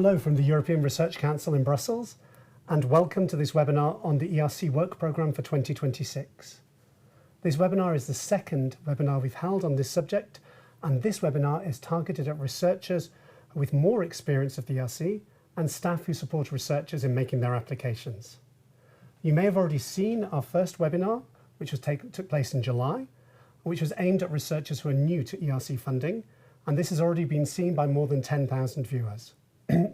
Hello from the European Research Council in Brussels, and welcome to this webinar on the ERC Work Programme for 2026. This webinar is the second webinar we've held on this subject, and this webinar is targeted at researchers with more experience of the ERC and staff who support researchers in making their applications. You may have already seen our first webinar, which took place in July, which was aimed at researchers who are new to ERC funding, and this has already been seen by more than 10,000 viewers.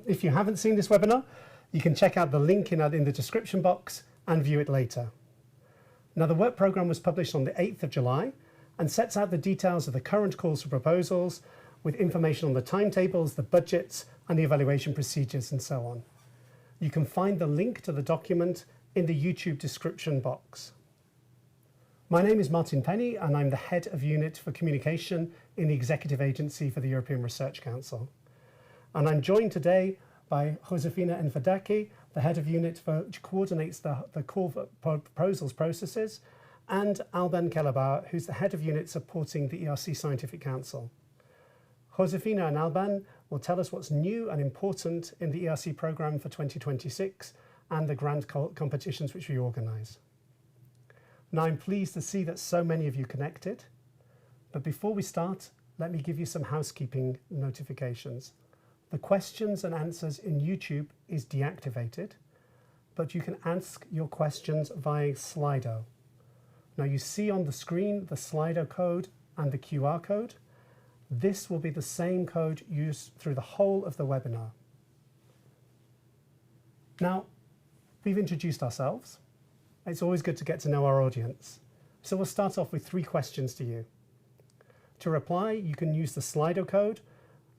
If you haven't seen this webinar, you can check out the link in the description box and view it later. Now, the work programme was published on the 8th of July and sets out the details of the current calls for proposals with information on the timetables, the budgets, and the evaluation procedures and so on. You can find the link to the document in the YouTube description box. My name is Martin Penny, and I'm the Head of Unit for Communication in the Executive Agency for the European Research Council. And I'm joined today by Josefina Enfadaki, the Head of Unit which coordinates the call for proposals processes, and Alban Kellerbauer, who's the Head of Unit supporting the ERC Scientific Council. Josefina and Alban will tell us what's new and important in the ERC programme for 2026 and the grant competitions which we organise. Now, I'm pleased to see that so many of you connected, but before we start, let me give you some housekeeping notifications. The questions and answers in YouTube is deactivated, but you can ask your questions via Slido. Now, you see on the screen the Slido code and the QR code. This will be the same code used through the whole of the webinar. Now, we've introduced ourselves. It's always good to get to know our audience. So we'll start off with 3 questions to you. To reply, you can use the Slido code,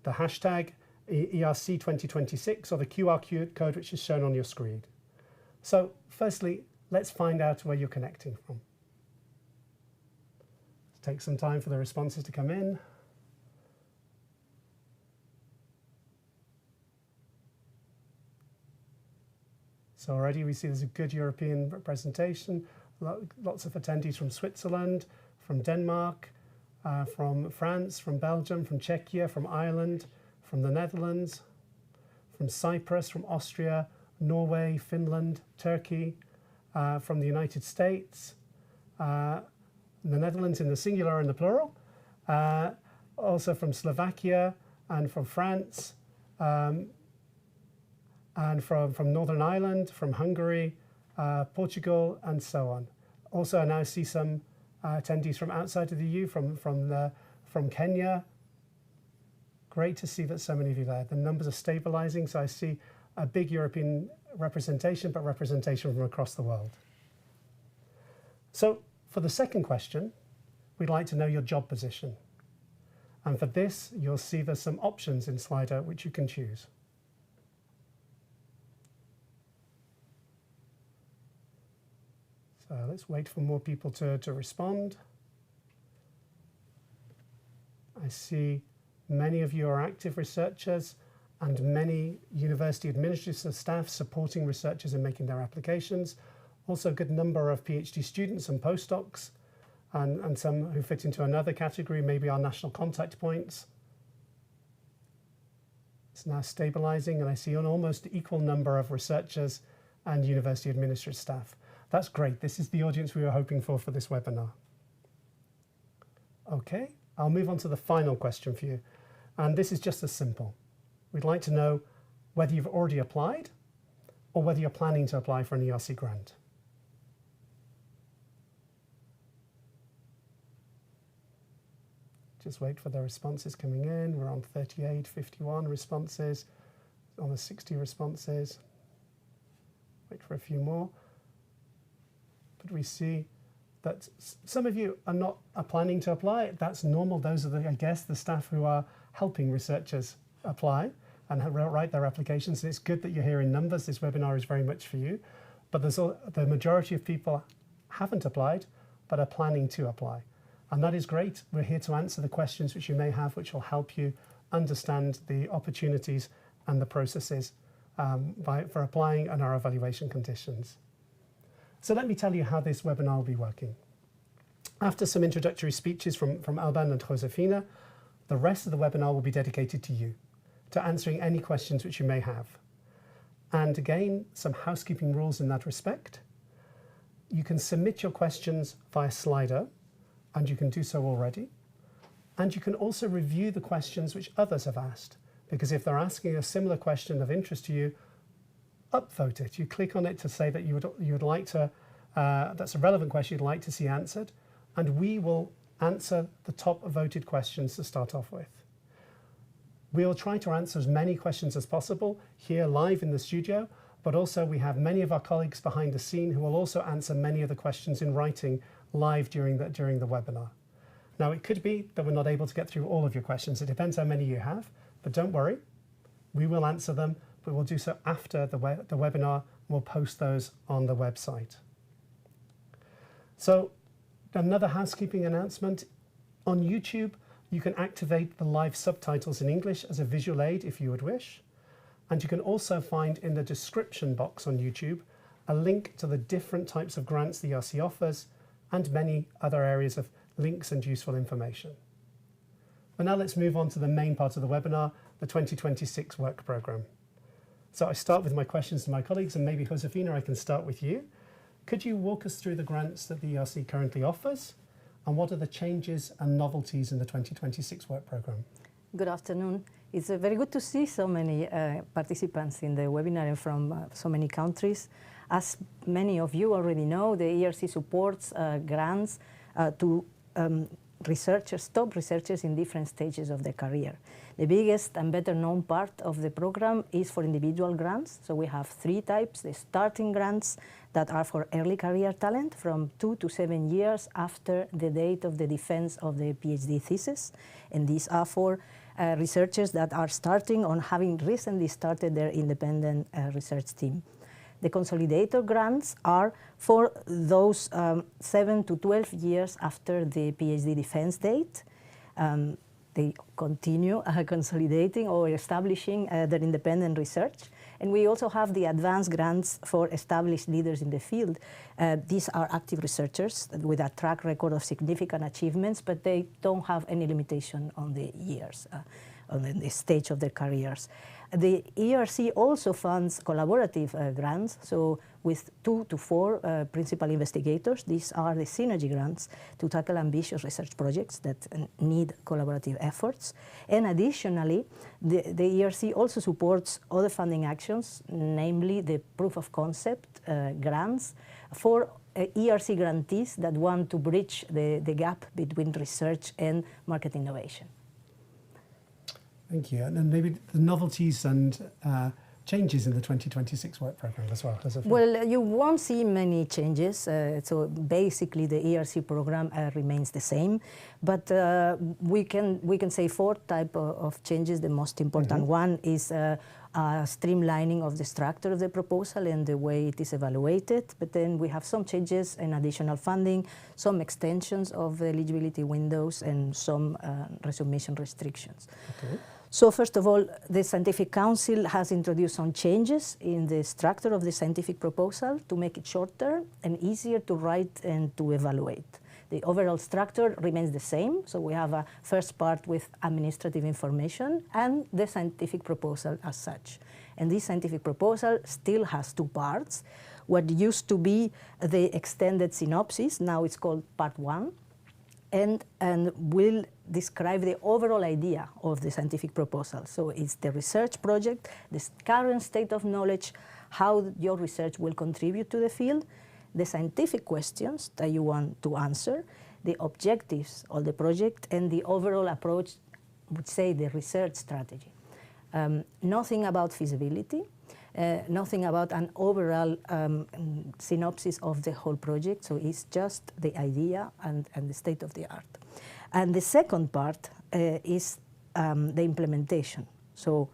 the hashtag ERC 2026, or the QR code which is shown on your screen. So firstly, let's find out where you're connecting from. Let's take some time for the responses to come in. So already we see there's a good European representation, lots of attendees from Switzerland, from Denmark, from France, from Belgium, from Czechia, from Ireland, from the Netherlands, from Cyprus, from Austria, Norway, Finland, Turkey, from the United States, the Netherlands in the singular and the plural, also from Slovakia and from France, and from Northern Ireland, from Hungary, Portugal, and so on. Also, I now see some attendees from outside of the EU, from Kenya. Great to see that so many of you there. The numbers are stabilizing, so I see a big European representation, but representation from across the world. So for the second question, we'd like to know your job position. And for this, you'll see there's some options in Slido which you can choose. So let's wait for more people to respond. I see many of you are active researchers and many university administrative staff supporting researchers in making their applications. Also a good number of PhD students and postdocs, and some who fit into another category, maybe our national contact points. It's now stabilizing, and I see an almost equal number of researchers and university administrative staff. That's great. This is the audience we were hoping for this webinar. Okay, I'll move on to the final question for you. And this is just as simple. We'd like to know whether you've already applied or whether you're planning to apply for an ERC grant. Just wait for the responses coming in. We're on 38, 51 responses, almost 60 responses. Wait for a few more. But we see that some of you are planning to apply. That's normal. Those are, I guess, the staff who are helping researchers apply and write their applications. And it's good that you're here in numbers. This webinar is very much for you. But the majority of people haven't applied, but are planning to apply. And that is great. We're here to answer the questions which you may have, which will help you understand the opportunities and the processes for applying and our evaluation conditions. So let me tell you how this webinar will be working. After some introductory speeches from Alban and Josefina, the rest of the webinar will be dedicated to you. to answering any questions which you may have. And again, some housekeeping rules in that respect. You can submit your questions via Slido, and you can do so already. And you can also review the questions which others have asked, because if they're asking a similar question of interest to you, upvote it. You click on it to say that you would like to, that's a relevant question you'd like to see answered, and we will answer the top voted questions to start off with. We'll try to answer as many questions as possible here live in the studio, but also we have many of our colleagues behind the scene who will also answer many of the questions in writing live during the webinar. Now, it could be that we're not able to get through all of your questions. It depends how many you have, but don't worry. We will answer them, but we'll do so after the webinar. We'll post those on the website. So another housekeeping announcement. On YouTube, you can activate the live subtitles in English as a visual aid if you would wish. And you can also find in the description box on YouTube a link to the different types of grants the ERC offers and many other areas of links and useful information. But now let's move on to the main part of the webinar, the 2026 work programme. So I start with my questions to my colleagues, and maybe Josefina, I can start with you. Could you walk us through the grants that the ERC currently offers, and what are the changes and novelties in the 2026 work programme? Good afternoon. It's very good to see so many participants in the webinar and from so many countries. As many of you already know, the ERC supports grants to researchers, top researchers in different stages of their career. The biggest and better known part of the program is for individual grants. So we have three types: the starting grants that are for early career talent from 2 to 7 years after the date of the defense of the PhD thesis. And these are for researchers that are starting on having recently started their independent research team. The consolidator grants are for those 7 to 12 years after the PhD defense date. They continue consolidating or establishing their independent research. And we also have the advanced grants for established leaders in the field. These are active researchers with a track record of significant achievements, but they don't have any limitation on the years, on the stage of their careers. The ERC also funds collaborative grants, so with 2 to 4 principal investigators. These are the Synergy Grants to tackle ambitious research projects that need collaborative efforts. And additionally, the ERC also supports other funding actions, namely the proof of concept grants for ERC grantees that want to bridge the gap between research and market innovation. Thank you. And then maybe the novelties and changes in the 2026 work programme as well. Well, you won't see many changes. So basically, the ERC programme remains the same. But we can say 4 types of changes. The most important one is streamlining of the structure of the proposal and the way it is evaluated. But then we have some changes in additional funding, some extensions of the eligibility windows, and some resubmission restrictions. Okay. So first of all, the Scientific Council has introduced some changes in the structure of the scientific proposal to make it shorter and easier to write and to evaluate. The overall structure remains the same, so we have a first part with administrative information and the scientific proposal as such. And this scientific proposal still has 2 parts. What used to be the extended synopsis, now it's called Part 1, and will describe the overall idea of the scientific proposal. So it's the research project, the current state of knowledge, how your research will contribute to the field, the scientific questions that you want to answer, the objectives of the project, and the overall approach, would say the research strategy. Nothing about feasibility, nothing about an overall synopsis of the whole project, so it's just the idea and the state of the art. And the second part is the implementation, so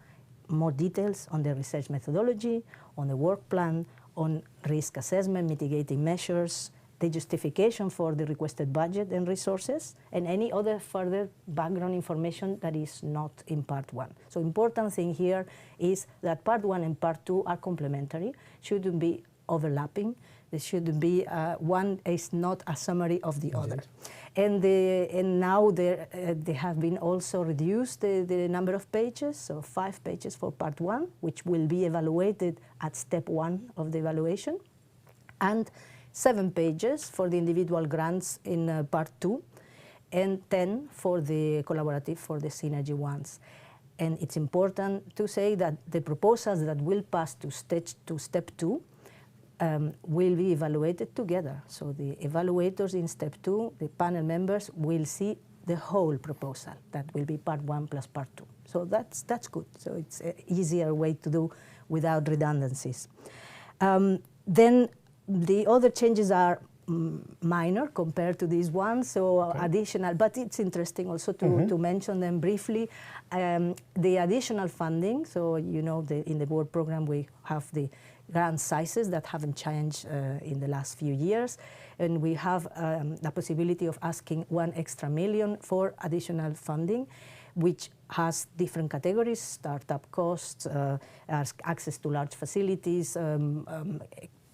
more details on the research methodology, on the work plan, on risk assessment, mitigating measures, the justification for the requested budget and resources, and any other further background information that is not in Part 1. So important thing here is that Part 1 and Part 2 are complementary, shouldn't be overlapping. There should be one is not a summary of the other. And now they have been also reduced the number of pages, so 5 pages for part 1, which will be evaluated at step 1 of the evaluation, and 7 pages for the individual grants in part 2, and 10 for the collaborative, for the synergy ones. And it's important to say that the proposals that will pass to step 2 will be evaluated together. So the evaluators in step 2, the panel members, will see the whole proposal. That will be part 1 plus part 2. So that's good. So it's an easier way to do without redundancies. Then the other changes are minor compared to these ones, so additional, but it's interesting also to mention them briefly. The additional funding, so you know, in the work program we have the grant sizes that haven't changed in the last few years, and we have the possibility of asking $1 extra million for additional funding, which has different categories: startup costs, access to large facilities,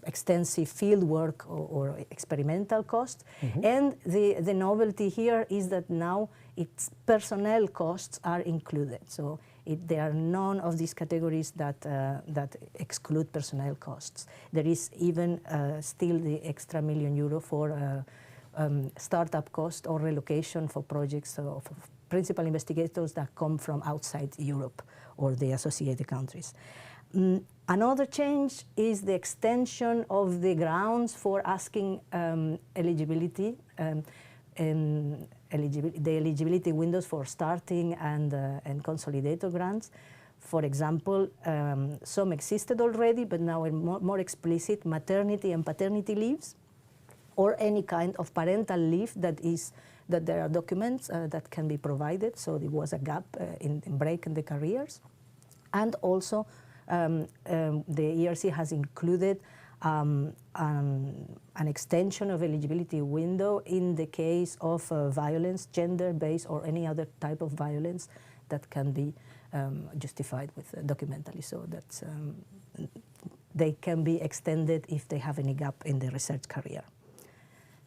extensive field work or experimental costs. And the novelty here is that now its personnel costs are included. So there are none of these categories that exclude personnel costs. There is even still the extra €1 million for startup cost or relocation for projects of principal investigators that come from outside Europe or the associated countries. Another change is the extension of the grounds for asking eligibility, the eligibility windows for starting and consolidator grants. For example, some existed already, but now are more explicit: maternity and paternity leaves, or any kind of parental leave that there are documents that can be provided. So there was a gap in break in the careers, and also the ERC has included an extension of eligibility window in the case of violence, gender-based or any other type of violence that can be justified with documentally. So that's they can be extended if they have any gap in the research career.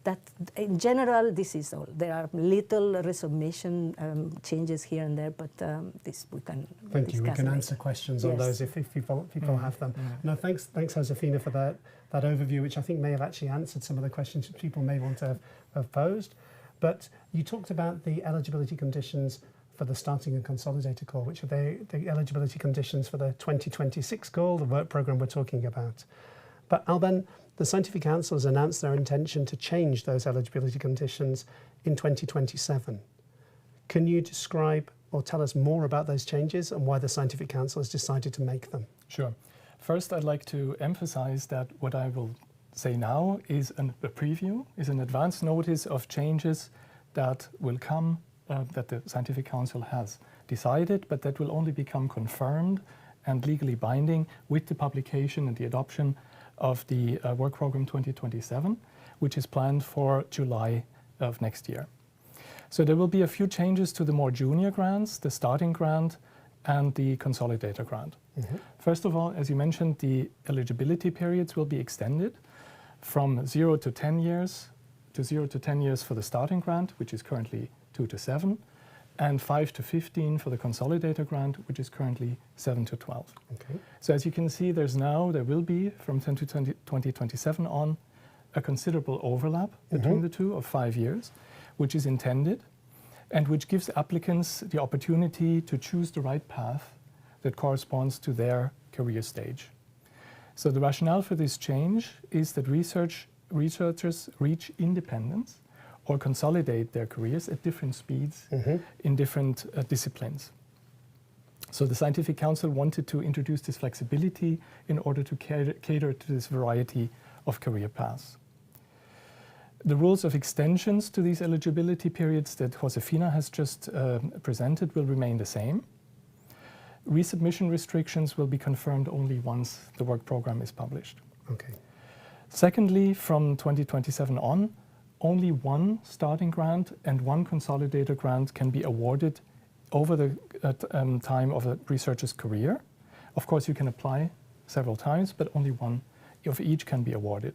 That, in general, this is all. There are little resubmission changes here and there, but this we can Thank discuss you. We can later. answer questions on those if people have them. No, thanks, Josefina, for that overview, which I think may have actually answered some of the questions people may want to have posed. But you talked about the eligibility conditions for the starting and consolidated call, which are the eligibility conditions for the 2026 goal, the work programme we're talking about. But Alban, the Scientific Council has announced their intention to change those eligibility conditions in 2027. Can you describe or tell us more about those changes and why the Scientific Council has decided to make them? Sure. First, I'd like to emphasize that what I will say now is a preview, is an advance notice of changes that will come, that the Scientific Council has decided, but that will only become confirmed and legally binding with the publication and the adoption of the Work Programme 2027, which is planned for July of next year. So there will be a few changes to the more junior grants, the starting grant and the consolidator grant. First of all, as you mentioned, the eligibility periods will be extended from 0 to 10 years to 0 to 10 years for the starting grant, which is currently 2 to 7, and 5 to 15 for the consolidator grant, which is currently 7 to 12. Okay. So as you can see, there will be, from 2027 on, a considerable overlap between the two of 5 years, which is intended, and which gives applicants the opportunity to choose the right path that corresponds to their career stage. So the rationale for this change is that researchers reach independence or consolidate their careers at different speeds in different disciplines. So the Scientific Council wanted to introduce this flexibility in order to cater to this variety of career paths. The rules of extensions to these eligibility periods that Josefina has just presented will remain the same. Resubmission restrictions will be confirmed only once the work program is published. Okay. Secondly, from 2027 on, only one starting grant and one consolidator grant can be awarded over the time of a researcher's career. Of course, you can apply several times, but only one of each can be awarded.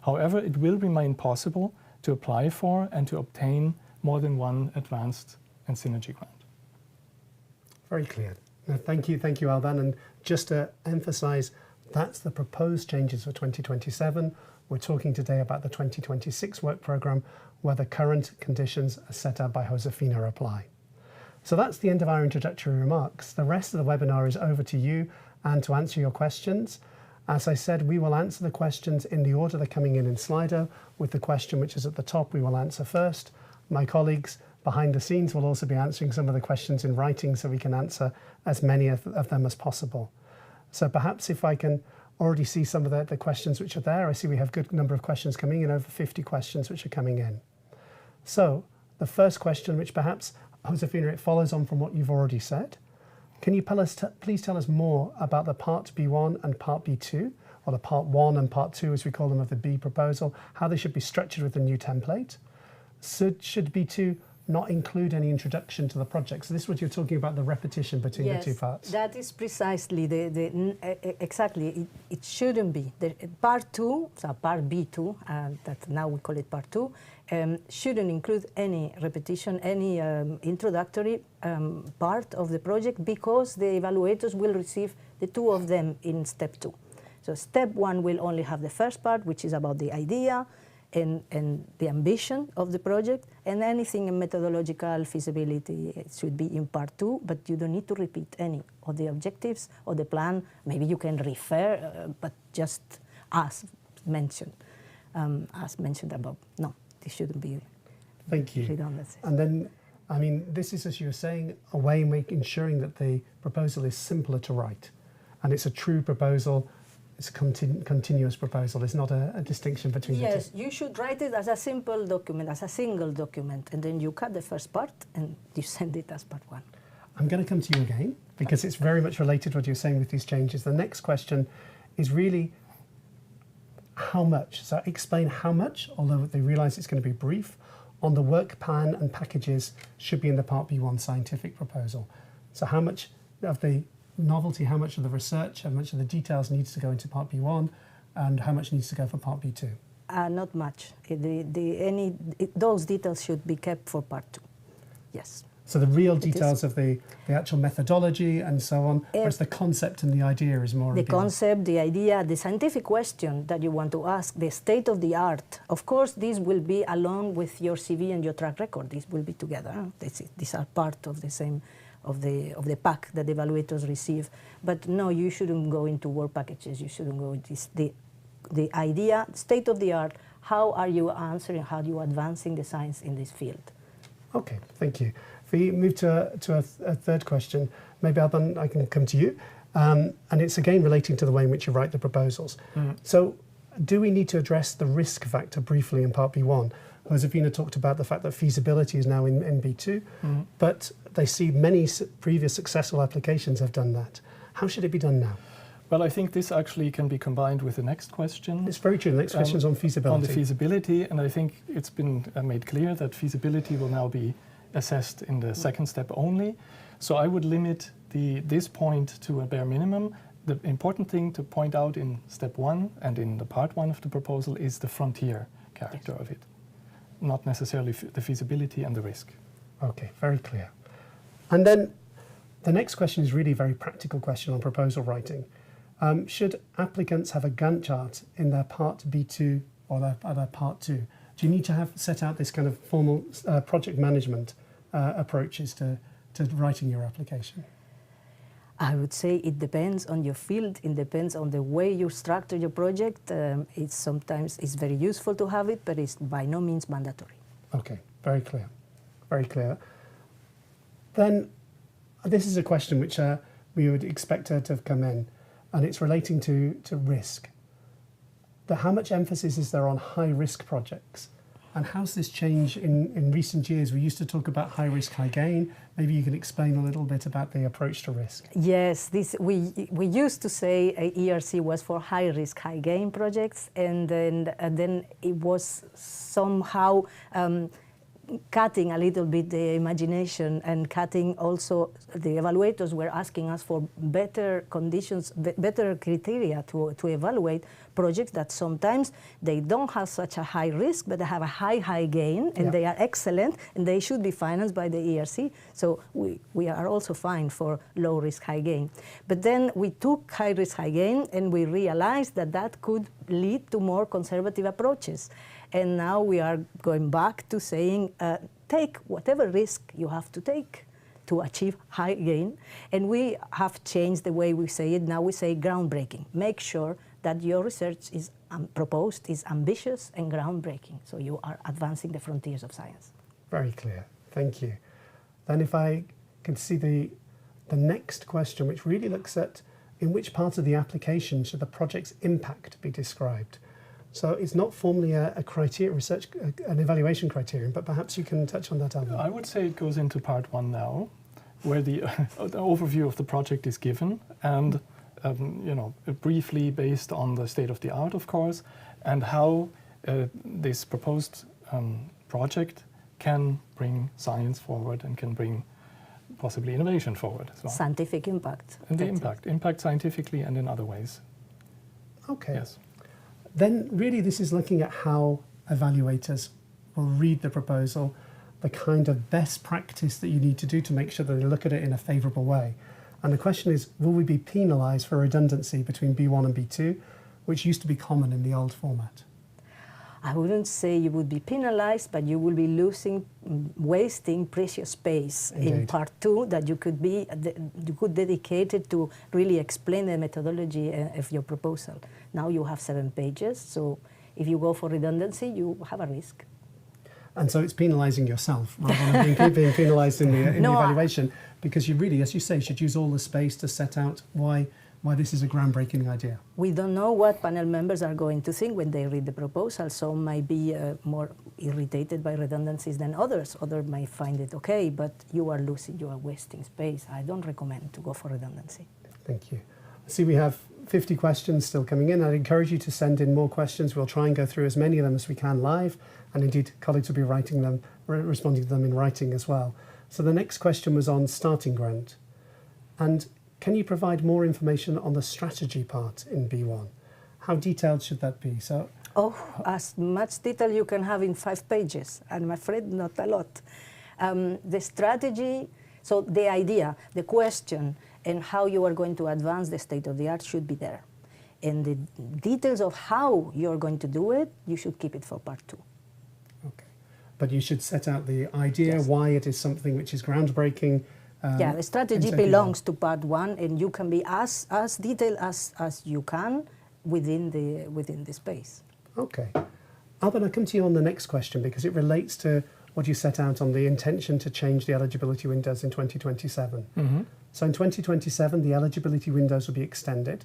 However, it will remain possible to apply for and to obtain more than one advanced and synergy grant. Very clear. Now, thank you, Alban. And just to emphasise, that's the proposed changes for 2027. We're talking today about the 2026 work programme, where the current conditions as set out by Josefina apply. So that's the end of our introductory remarks. The rest of the webinar is over to you and to answer your questions. As I said, we will answer the questions in the order they're coming in Slido, with the question which is at the top we will answer first. My colleagues behind the scenes will also be answering some of the questions in writing so we can answer as many of them as possible. So perhaps if I can already see some of the questions which are there. I see we have a good number of questions coming in, over 50 questions which are coming in. So the first question, which perhaps, Josefina, it follows on from what you've already said. Can you please tell us more about the Part B1 and Part B2, or the Part 1 and Part 2 as we call them of the B proposal, how they should be structured with the new template? Should B2 not include any introduction to the project? So this is what you're talking about, the repetition between the two parts. That is precisely exactly, it shouldn't be. The Part 2, so Part B2, that now we call it Part 2, shouldn't include any repetition, any introductory part of the project, because the evaluators will receive the two of them in Step 2. So Step 1 will only have the first part, which is about the idea and the ambition of the project, and anything in methodological feasibility, it should be in Part 2, but you don't need to repeat any of the objectives of the plan. Maybe you can refer, but just as mentioned above. No, this shouldn't be redundancy. And then, I mean, this is, as you were saying, a way of ensuring that the proposal is simpler to write, and it's a true proposal. It's a continuous proposal. There's not a distinction between the two. Yes, you should write it as a simple document, as a single document, and then you cut the first part and you send it as Part 1. I'm going to come to you again, because it's very much related to what you're saying with these changes. The next question is really how much. So explain how much, although they realise it's going to be brief, on the work plan and packages should be in the Part B1 scientific proposal. So how much of the novelty, how much of the research, how much of the details needs to go into Part B1, and how much needs to go for Part B2? Not much. Those details should be kept for Part 2. Yes. So the real details of the actual methodology and so on, whereas the concept and the idea is more the concept, the idea, the scientific question that you want to ask, the state of the art. Of course, these will be along with your CV and your track record. These will be together. These are part of the same of the pack that the evaluators receive. But no, you shouldn't go into work packages. You shouldn't go into the idea, state of the art. How are you answering? How are you advancing the science in this field? Okay, thank you. If we move to a third question, maybe Alban, I can come to you. And it's again relating to the way in which you write the proposals. So do we need to address the risk factor briefly in Part B1? Josefina talked about the fact that feasibility is now in B2, but they see many previous successful applications have done that. How should it be done now? Well, I think this actually can be combined with the next question. It's very true. The next question is on feasibility. On the feasibility, and I think it's been made clear that feasibility will now be assessed in the second step only. So I would limit this point to a bare minimum. The important thing to point out in Step 1 and in the Part 1 of the proposal is the frontier character of it, not necessarily the feasibility and the risk. Okay, very clear. And then the next question is really a very practical question on proposal writing. Should applicants have a Gantt chart in their Part B2 or their Part 2? Do you need to have set out this kind of formal project management approaches to writing your application? I would say it depends on your field. It depends on the way you structure your project. Sometimes it's very useful to have it, but it's by no means mandatory. Okay, very clear, very clear. Then this is a question which we would expect to have come in, and it's relating to risk. How much emphasis is there on high-risk projects? And how's this changed in recent years? We used to talk about high risk, high gain. Maybe you can explain a little bit about the approach to risk. Yes, we used to say ERC was for high risk, high gain projects, and then it was somehow cutting a little bit the imagination and cutting also, the evaluators were asking us for better conditions, better criteria to evaluate projects that sometimes they don't have such a high risk, but they have a high gain, and they are excellent, and they should be financed by the ERC. So we are also fine for low risk, high gain. But then we took high risk, high gain, and we realized that that could lead to more conservative approaches. And now we are going back to saying, take whatever risk you have to take to achieve high gain. And we have changed the way we say it. Now we say groundbreaking. Make sure that your research is proposed is ambitious and groundbreaking. So you are advancing the frontiers of science. Very clear. Thank you. Then if I can see the next question, which really looks at in which part of the application should the project's impact be described. So it's not formally a criteria, an evaluation criterion, but perhaps you can touch on that, Alvin. I would say it goes into part 1 now, where the overview of the project is given, and briefly based on the state of the art, of course, and how this proposed project can bring science forward and can bring possibly innovation forward as well. Scientific impact. And the impact scientifically and in other ways. Okay. Yes. Then really this is looking at how evaluators will read the proposal, the kind of best practice that you need to do to make sure that they look at it in a favourable way. And the question is, will we be penalised for redundancy between B1 and B2, which used to be common in the old format? I wouldn't say you would be penalized, but you will be wasting precious space in part 2 that you could dedicate it to really explain the methodology of your proposal. Now you have 7 pages, so if you go for redundancy, you have a risk. And so it's penalising yourself rather than being penalised in the evaluation, because you really, as you say, should use all the space to set out why this is a groundbreaking idea. We don't know what panel members are going to think when they read the proposal. Some might be more irritated by redundancies than others. Others might find it okay, but you are wasting space. I don't recommend to go for redundancy. Thank you. I see we have 50 questions still coming in. I'd encourage you to send in more questions. We'll try and go through as many of them as we can live, and indeed colleagues will be writing them, responding to them in writing as well. So the next question was on starting grant. And can you provide more information on the strategy part in B1? How detailed should that be? So, as much detail you can have in 5 pages. I'm afraid not a lot. The strategy, so the idea, the question, and how you are going to advance the state of the art should be there. And the details of how you're going to do it, you should keep it for part 2. Okay. But you should set out the idea, why it is something which is groundbreaking. The strategy belongs to part 1, and you can be as detailed as you can within the space. Okay. Alban, I'll come to you on the next question because it relates to what you set out on the intention to change the eligibility windows in 2027. Mm-hmm. So in 2027, the eligibility windows will be extended.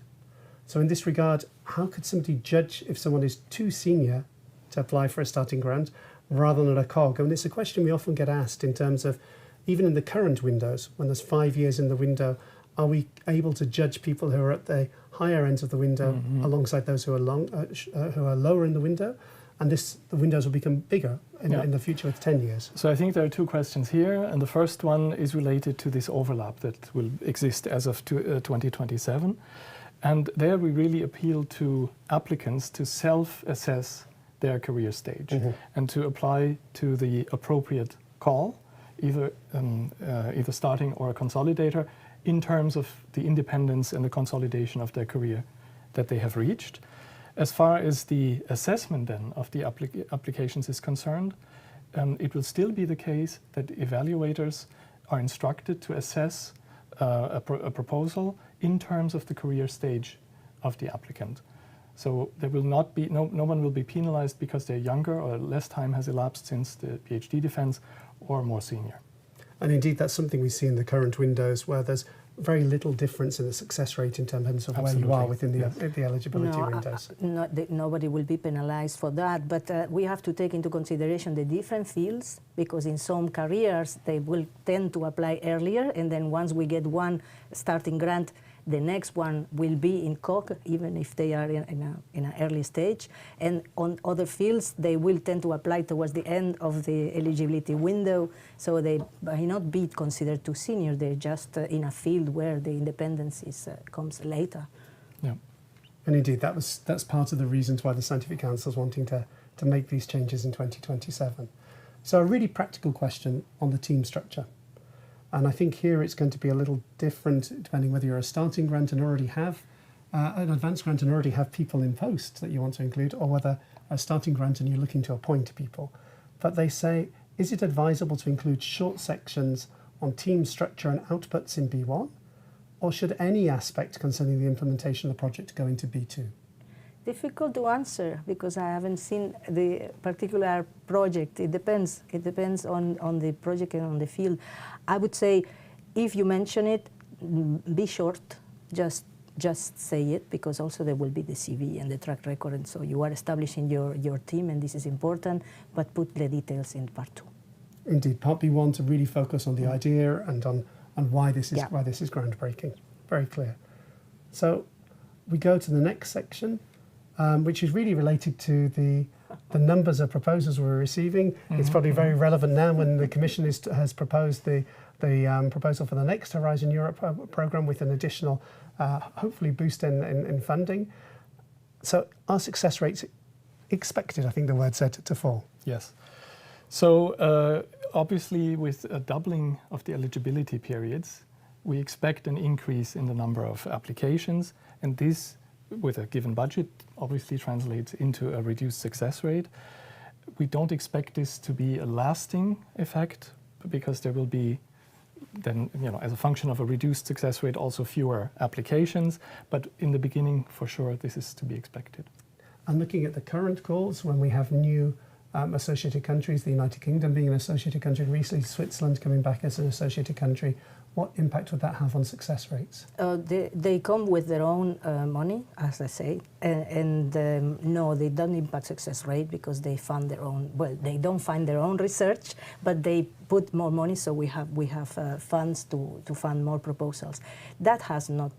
So in this regard, how could somebody judge if someone is too senior to apply for a starting grant rather than a COG? I mean, it's a question we often get asked in terms of, even in the current windows, when there's 5 years in the window, are we able to judge people who are at the higher ends of the window alongside those who are lower in the window? And the windows will become bigger in the future with 10 years. So I think there are 2 questions here, and the first one is related to this overlap that will exist as of 2027. And there we really appeal to applicants to self-assess their career stage and to apply to the appropriate call, either starting or a consolidator, in terms of the independence and the consolidation of their career that they have reached. As far as the assessment then of the applications is concerned, it will still be the case that evaluators are instructed to assess a proposal in terms of the career stage of the applicant. So there will not be, no one will be penalized because they're younger or less time has elapsed since the PhD defense or more senior. And indeed, that's something we see in the current windows where there's very little difference in the success rate in terms of where you are within the eligibility windows. Nobody will be penalized for that, but we have to take into consideration the different fields, because in some careers they will tend to apply earlier, and then once we get one starting grant, The next one will be in COG, even if they are in an early stage. And on other fields, they will tend to apply towards the end of the eligibility window, so they may not be considered too senior. They're just in a field where the independence comes later. Yeah. And indeed, that's part of the reasons why the Scientific Council is wanting to make these changes in 2027. So a really practical question on the team structure. And I think here it's going to be a little different depending whether you're a starting grant and already have an advanced grant and already have people in post that you want to include, or whether a starting grant and you're looking to appoint people. But they say, is it advisable to include short sections on team structure and outputs in B1? Or should any aspect concerning the implementation of the project go into B2? Difficult to answer because I haven't seen the particular project. It depends. It depends on the project and on the field. I would say if you mention it, be short. Just say it, because also there will be the CV and the track record, and so you are establishing your team, and this is important, but put the details in part 2. Indeed, part B1 to really focus on the idea and on why this is groundbreaking. Very clear. So we go to the next section, which is really related to the numbers of proposals we're receiving. It's probably very relevant now when the Commission has proposed the proposal for the next Horizon Europe programme with an additional, hopefully, boost in funding. So are success rates expected, I think the word said, to fall? Yes. So obviously, with a doubling of the eligibility periods, we expect an increase in the number of applications, and this, with a given budget, obviously translates into a reduced success rate. We don't expect this to be a lasting effect, because there will be then, as a function of a reduced success rate, also fewer applications. But in the beginning, for sure, this is to be expected. And looking at the current calls, when we have new associated countries, the United Kingdom being an associated country, recently Switzerland coming back as an associated country, what impact would that have on success rates? They come with their own money, as I say, and no, they don't impact success rate because they fund their own. Well, they don't fund their own research, but they put more money, so we have funds to fund more proposals. That has not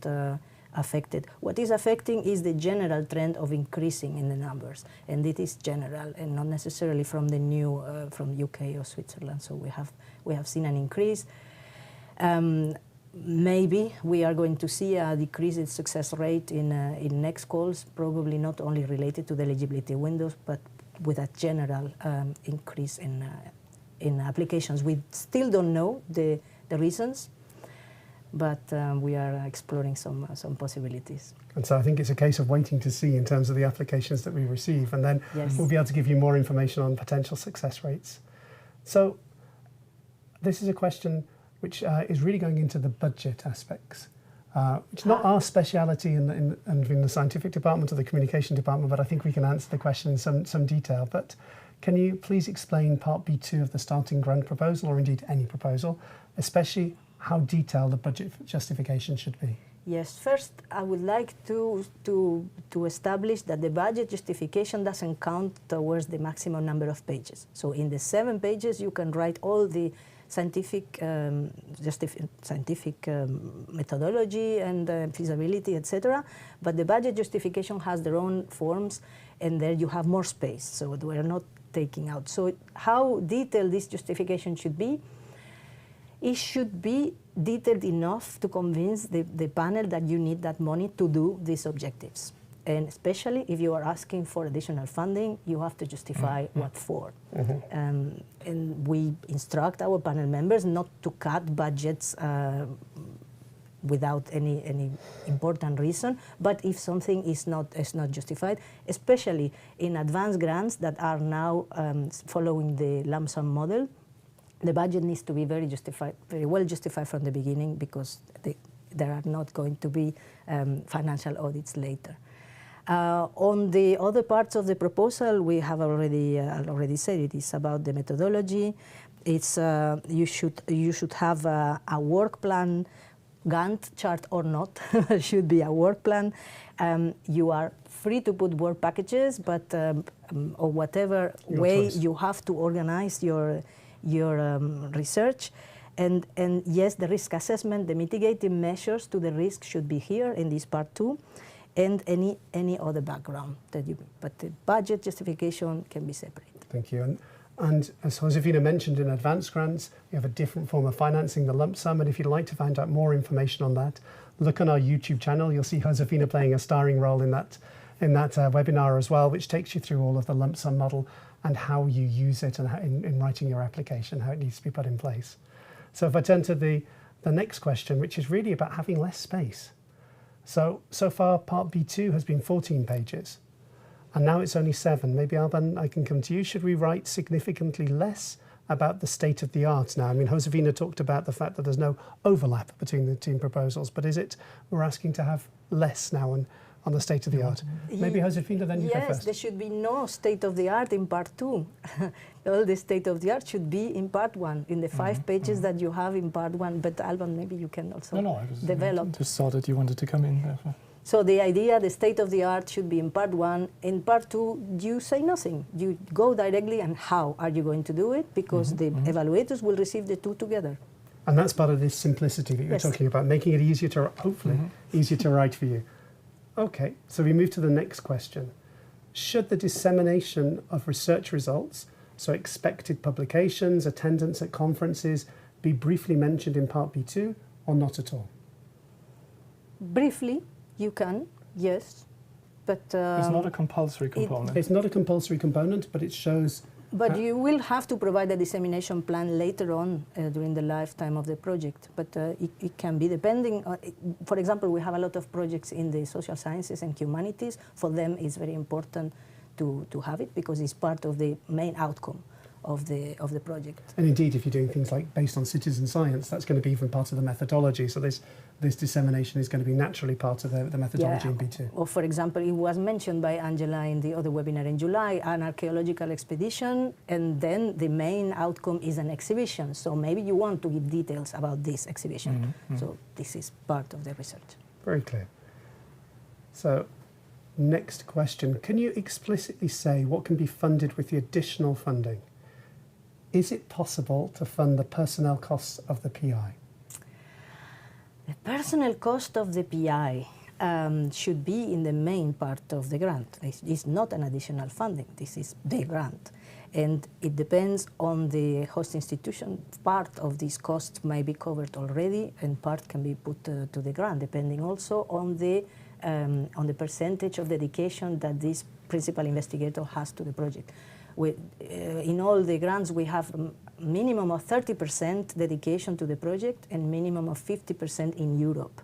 affected. What is affecting is the general trend of increasing in the numbers, and it is general and not necessarily from the new from UK or Switzerland. So we have seen an increase. Maybe we are going to see a decrease in success rate in next calls, probably not only related to the eligibility windows, but with a general increase in applications. We still don't know the reasons, but we are exploring some possibilities. And so I think it's a case of waiting to see in terms of the applications that we receive, and then we'll be able to give you more information on potential success rates. So this is a question which is really going into the budget aspects. It's not our speciality in the scientific department or the communication department, but I think we can answer the question in some detail. But can you please explain part B2 of the starting grant proposal, or indeed any proposal, especially how detailed the budget justification should be? Yes, first I would like to establish that the budget justification doesn't count towards the maximum number of pages. So in the 7 pages you can write all the scientific methodology and feasibility, etc. But the budget justification has their own forms, and there you have more space, so we're not taking out. So how detailed this justification should be? It should be detailed enough to convince the panel that you need that money to do these objectives. And especially if you are asking for additional funding, you have to justify what for. And we instruct our panel members not to cut budgets without any important reason. But if something is not justified, especially in advanced grants that are now following the lump sum model, the budget needs to be very well justified from the beginning, because there are not going to be financial audits later. On the other parts of the proposal, we have already said it is about the methodology. It's you should have a work plan, Gantt chart or not, should be a work plan. You are free to put work packages, but or whatever way you have to organize your research. And yes, the risk assessment, the mitigating measures to the risk should be here in this part 2, and any other background but the budget justification can be separate. Thank you. And as Josefina mentioned, in advance grants, we have a different form of financing, the lump sum. And if you'd like to find out more information on that, look on our YouTube channel. You'll see Josefina playing a starring role in that webinar as well, which takes you through all of the lump sum model and how you use it and how, in writing your application, how it needs to be put in place. So if I turn to the next question, which is really about having less space. So far, Part B2 has been 14 pages, and now it's only 7. Maybe, Alban, I can come to you. Should we write significantly less about the state of the art now? I mean, Josefina talked about the fact that there's no overlap between the two proposals, but is it we're asking to have less now on the state of the art? Maybe, Josefina, then you go first. Yes, there should be no state of the art in Part 2. All the state of the art should be in Part 1, in the 5 pages that you have in Part 1. But Alban, maybe you can also develop. I just saw that you wanted to come in there. So the idea, the state of the art should be in Part 1. In Part 2, you say nothing. You go directly, and how are you going to do it? Because the evaluators will receive the two together. And that's part of this simplicity that you're talking about, making it easier to, hopefully, easier to write for you. Okay, so we move to the next question. Should the dissemination of research results, so expected publications, attendance at conferences, be briefly mentioned in Part B2 or not at all? Briefly, you can, yes, but... it's not a compulsory component. It's not a compulsory component, but it shows... But you will have to provide a dissemination plan later on during the lifetime of the project. But it can be depending on, for example, we have a lot of projects in the social sciences and humanities. For them, it's very important to have it because it's part of the main outcome of the project. And indeed, if you're doing things like based on citizen science, that's going to be even part of the methodology. So this dissemination is going to be naturally part of the methodology in B2. Or for example, it was mentioned by Angela in the other webinar in July, an archaeological expedition, and then the main outcome is an exhibition. So maybe you want to give details about this exhibition. So this is part of the research. Very clear. So next question, can you explicitly say what can be funded with the additional funding? Is it possible to fund the personnel costs of the PI? The personnel cost of the PI should be in the main part of the grant. It's not an additional funding. This is the grant. And it depends on the host institution. Part of these costs may be covered already, and part can be put to the grant, depending also on the percentage of dedication that this principal investigator has to the project. In all the grants, we have a minimum of 30% dedication to the project and minimum of 50% in Europe.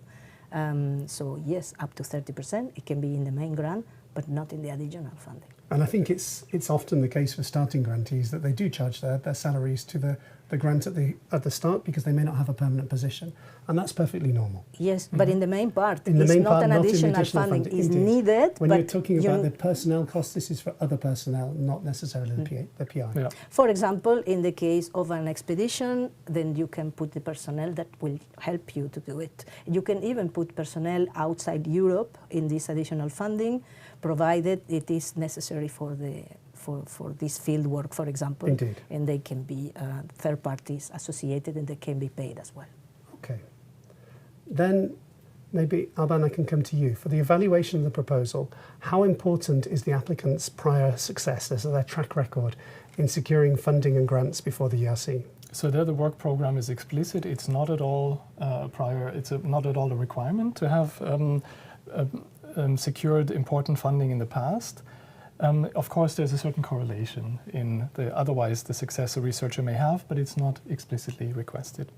So yes, up to 30%. It can be in the main grant, but not in the additional funding. And I think it's often the case for starting grantees that they do charge their salaries to the grant at the start because they may not have a permanent position, and that's perfectly normal. Yes, but in the main part, it's not an additional funding. It's needed. When you're talking about the personnel costs, this is for other personnel, not necessarily the PI. Yeah. For example, in the case of an expedition, then you can put the personnel that will help you to do it. You can even put personnel outside Europe in this additional funding, provided it is necessary for this field work, for example. Indeed. And they can be third parties associated, and they can be paid as well. Okay. Then maybe, Alban, I can come to you. For the evaluation of the proposal, how important is the applicant's prior success, so their track record, in securing funding and grants before the ERC? So there the work program is explicit. It's not at all not at all a requirement to have secured important funding in the past. Of course, there's a certain correlation in otherwise the success a researcher may have, but it's not explicitly requested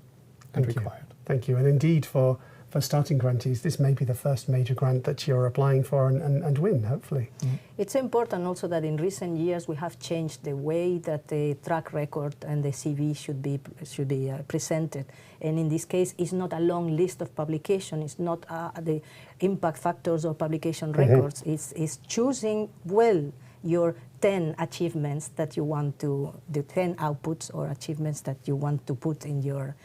and required. Thank you. And indeed, for starting grantees, this may be the first major grant that you're applying for and win, hopefully. It's important also that in recent years we have changed the way that the track record and the CV should be presented. And in this case, it's not a long list of publication. It's not the impact factors or publication records. It's choosing well your 10 achievements that you want to, the 10 outputs or achievements that you want to put in your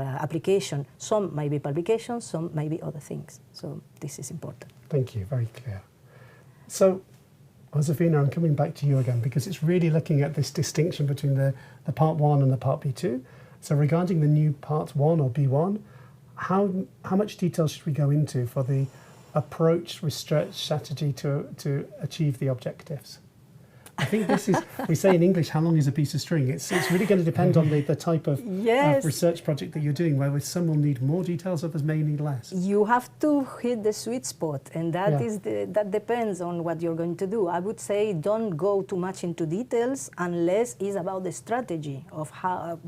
application. Some may be publications, some may be other things. So this is important. Thank you, very clear. So, Josefina, I'm coming back to you again because it's really looking at this distinction between the Part 1 and the Part B2. So regarding the new Part 1 or B1, how much detail should we go into for the approach, research strategy to achieve the objectives? I think this is, we say in English, how long is a piece of string? It's really going to depend on the type of research project that you're doing, where with some will need more details, others may need less. You have to hit the sweet spot, and that depends on what you're going to do. I would say don't go too much into details unless it's about the strategy of how,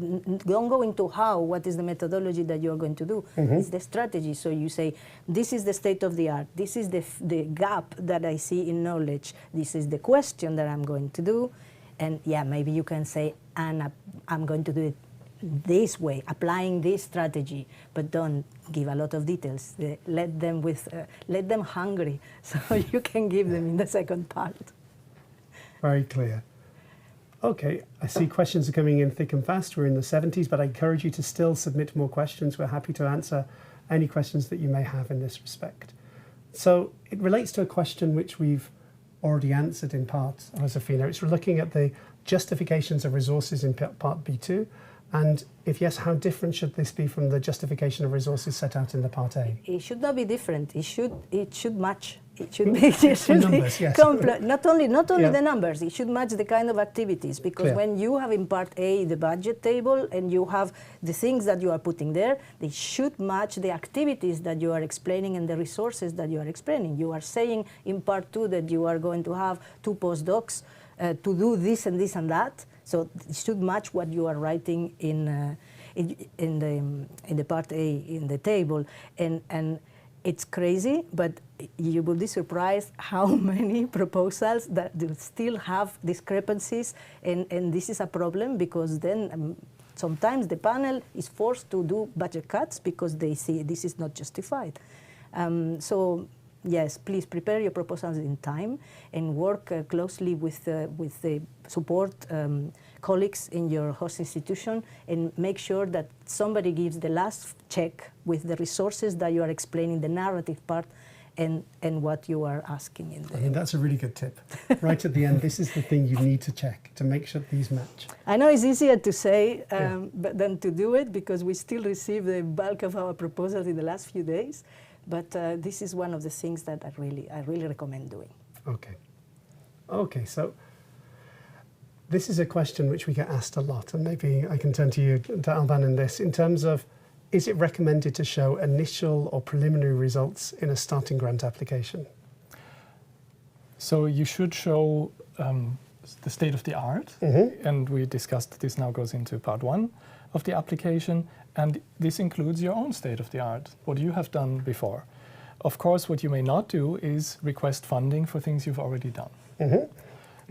don't go into how, what is the methodology that you're going to do. It's the strategy. So you say, this is the state of the art, this is the gap that I see in knowledge, this is the question that I'm going to do, and maybe you can say, and I'm going to do it this way, applying this strategy, but don't give a lot of details. Let them hungry, so you can give them in the second part. Very clear. Okay, I see questions are coming in thick and fast. We're in the 70s, but I encourage you to still submit more questions. We're happy to answer any questions that you may have in this respect. So it relates to a question which we've already answered in part, Josefina. It's looking at the justifications of resources in part B2, and if yes, how different should this be from the justification of resources set out in the Part A? It should not be different. It should match. It should be, numbers, yes. Not only the numbers. It should match the kind of activities, because when you have in Part A the budget table and you have the things that you are putting there, they should match the activities that you are explaining and the resources that you are explaining. You are saying in Part 2 that you are going to have 2 postdocs to do this and this and that. So it should match what you are writing in the Part A in the table, and it's crazy, but you will be surprised how many proposals that still have discrepancies, and this is a problem, because then sometimes the panel is forced to do budget cuts because they see this is not justified. So yes, please prepare your proposals in time and work closely with the support colleagues in your host institution, and make sure that somebody gives the last check with the resources that you are explaining, the narrative part, and what you are asking in there. I mean, that's a really good tip. Right at the end, this is the thing you need to check to make sure these match. I know it's easier to say but than to do it, because we still receive the bulk of our proposals in the last few days. But this is one of the things that I really recommend doing. Okay, so this is a question which we get asked a lot, and maybe I can turn to you, to Alban, in this, in terms of, is it recommended to show initial or preliminary results in a starting grant application? So you should show the state of the art, and we discussed this now goes into Part 1 of the application, and this includes your own state of the art, what you have done before. Of course, what you may not do is request funding for things you've already done.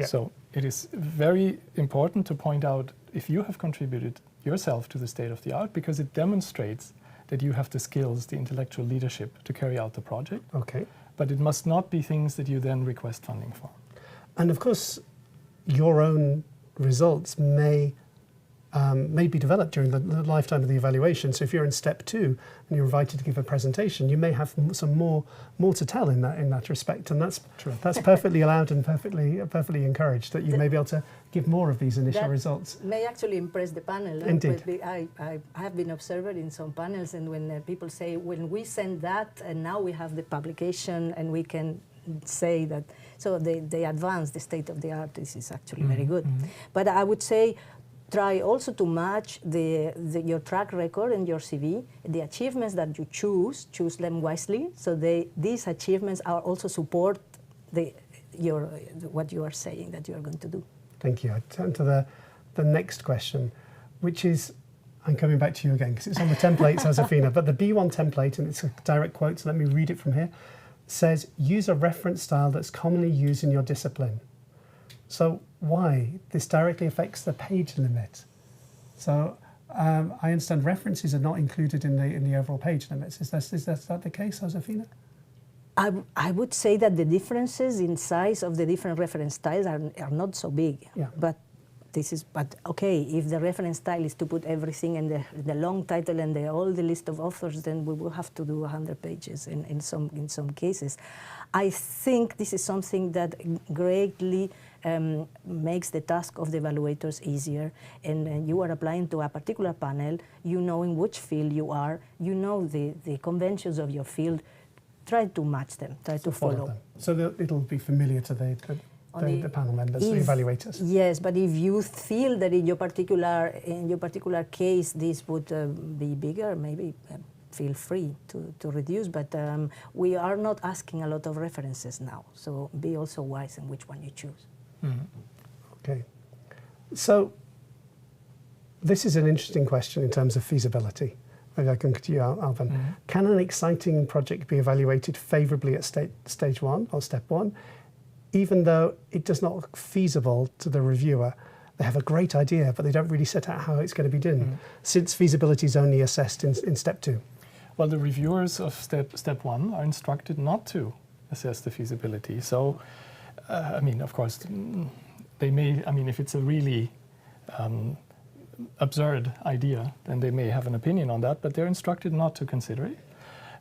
So it is very important to point out if you have contributed yourself to the state of the art, because it demonstrates that you have the skills, the intellectual leadership to carry out the project. But it must not be things that you then request funding for. And of course, your own results may be developed during the lifetime of the evaluation. So if you're in step 2 and you're invited to give a presentation, you may have some more to tell in that respect, and that's true. That's perfectly allowed and perfectly encouraged, that you may be able to give more of these initial results. May actually impress the panel. Indeed. I have been observed in some panels, and when people say, when we send that, and now we have the publication, and we can say that, so they advance the state of the art. This is actually very good. But I would say, try also to match your track record and your CV, the achievements that you choose them wisely, so these achievements are also support what you are saying that you are going to do. Thank you. I turn to the next question, which is, I'm coming back to you again because it's on the template, Josefina, but the B1 template, and it's a direct quote, so let me read it from here, says, use a reference style that's commonly used in your discipline. So why? This directly affects the page limit. So I understand references are not included in the overall page limits. Is that the case, Josefina? I would say that the differences in size of the different reference styles are not so big. But okay, if the reference style is to put everything in the long title and all the list of authors, then we will have to do 100 pages in some cases. I think this is something that greatly makes the task of the evaluators easier. And you are applying to a particular panel, you know in which field you are, you know the conventions of your field, try to match them, try to follow them. So that it'll be familiar to the panel members, the evaluators. Yes, but if you feel that in your particular case this would be bigger, maybe feel free to reduce. But we are not asking a lot of references now, so be also wise in which one you choose. Mm-hmm. Okay. So this is an interesting question in terms of feasibility. Maybe I can come to you, Alban. Mm-hmm. Can an exciting project be evaluated favourably at stage one or step one, even though it does not look feasible to the reviewer? They have a great idea, but they don't really set out how it's going to be done, since feasibility is only assessed in step two. Well, the reviewers of step one are instructed not to assess the feasibility. So, I mean, of course, they may, I mean, if it's a really absurd idea, then they may have an opinion on that, but they're instructed not to consider it.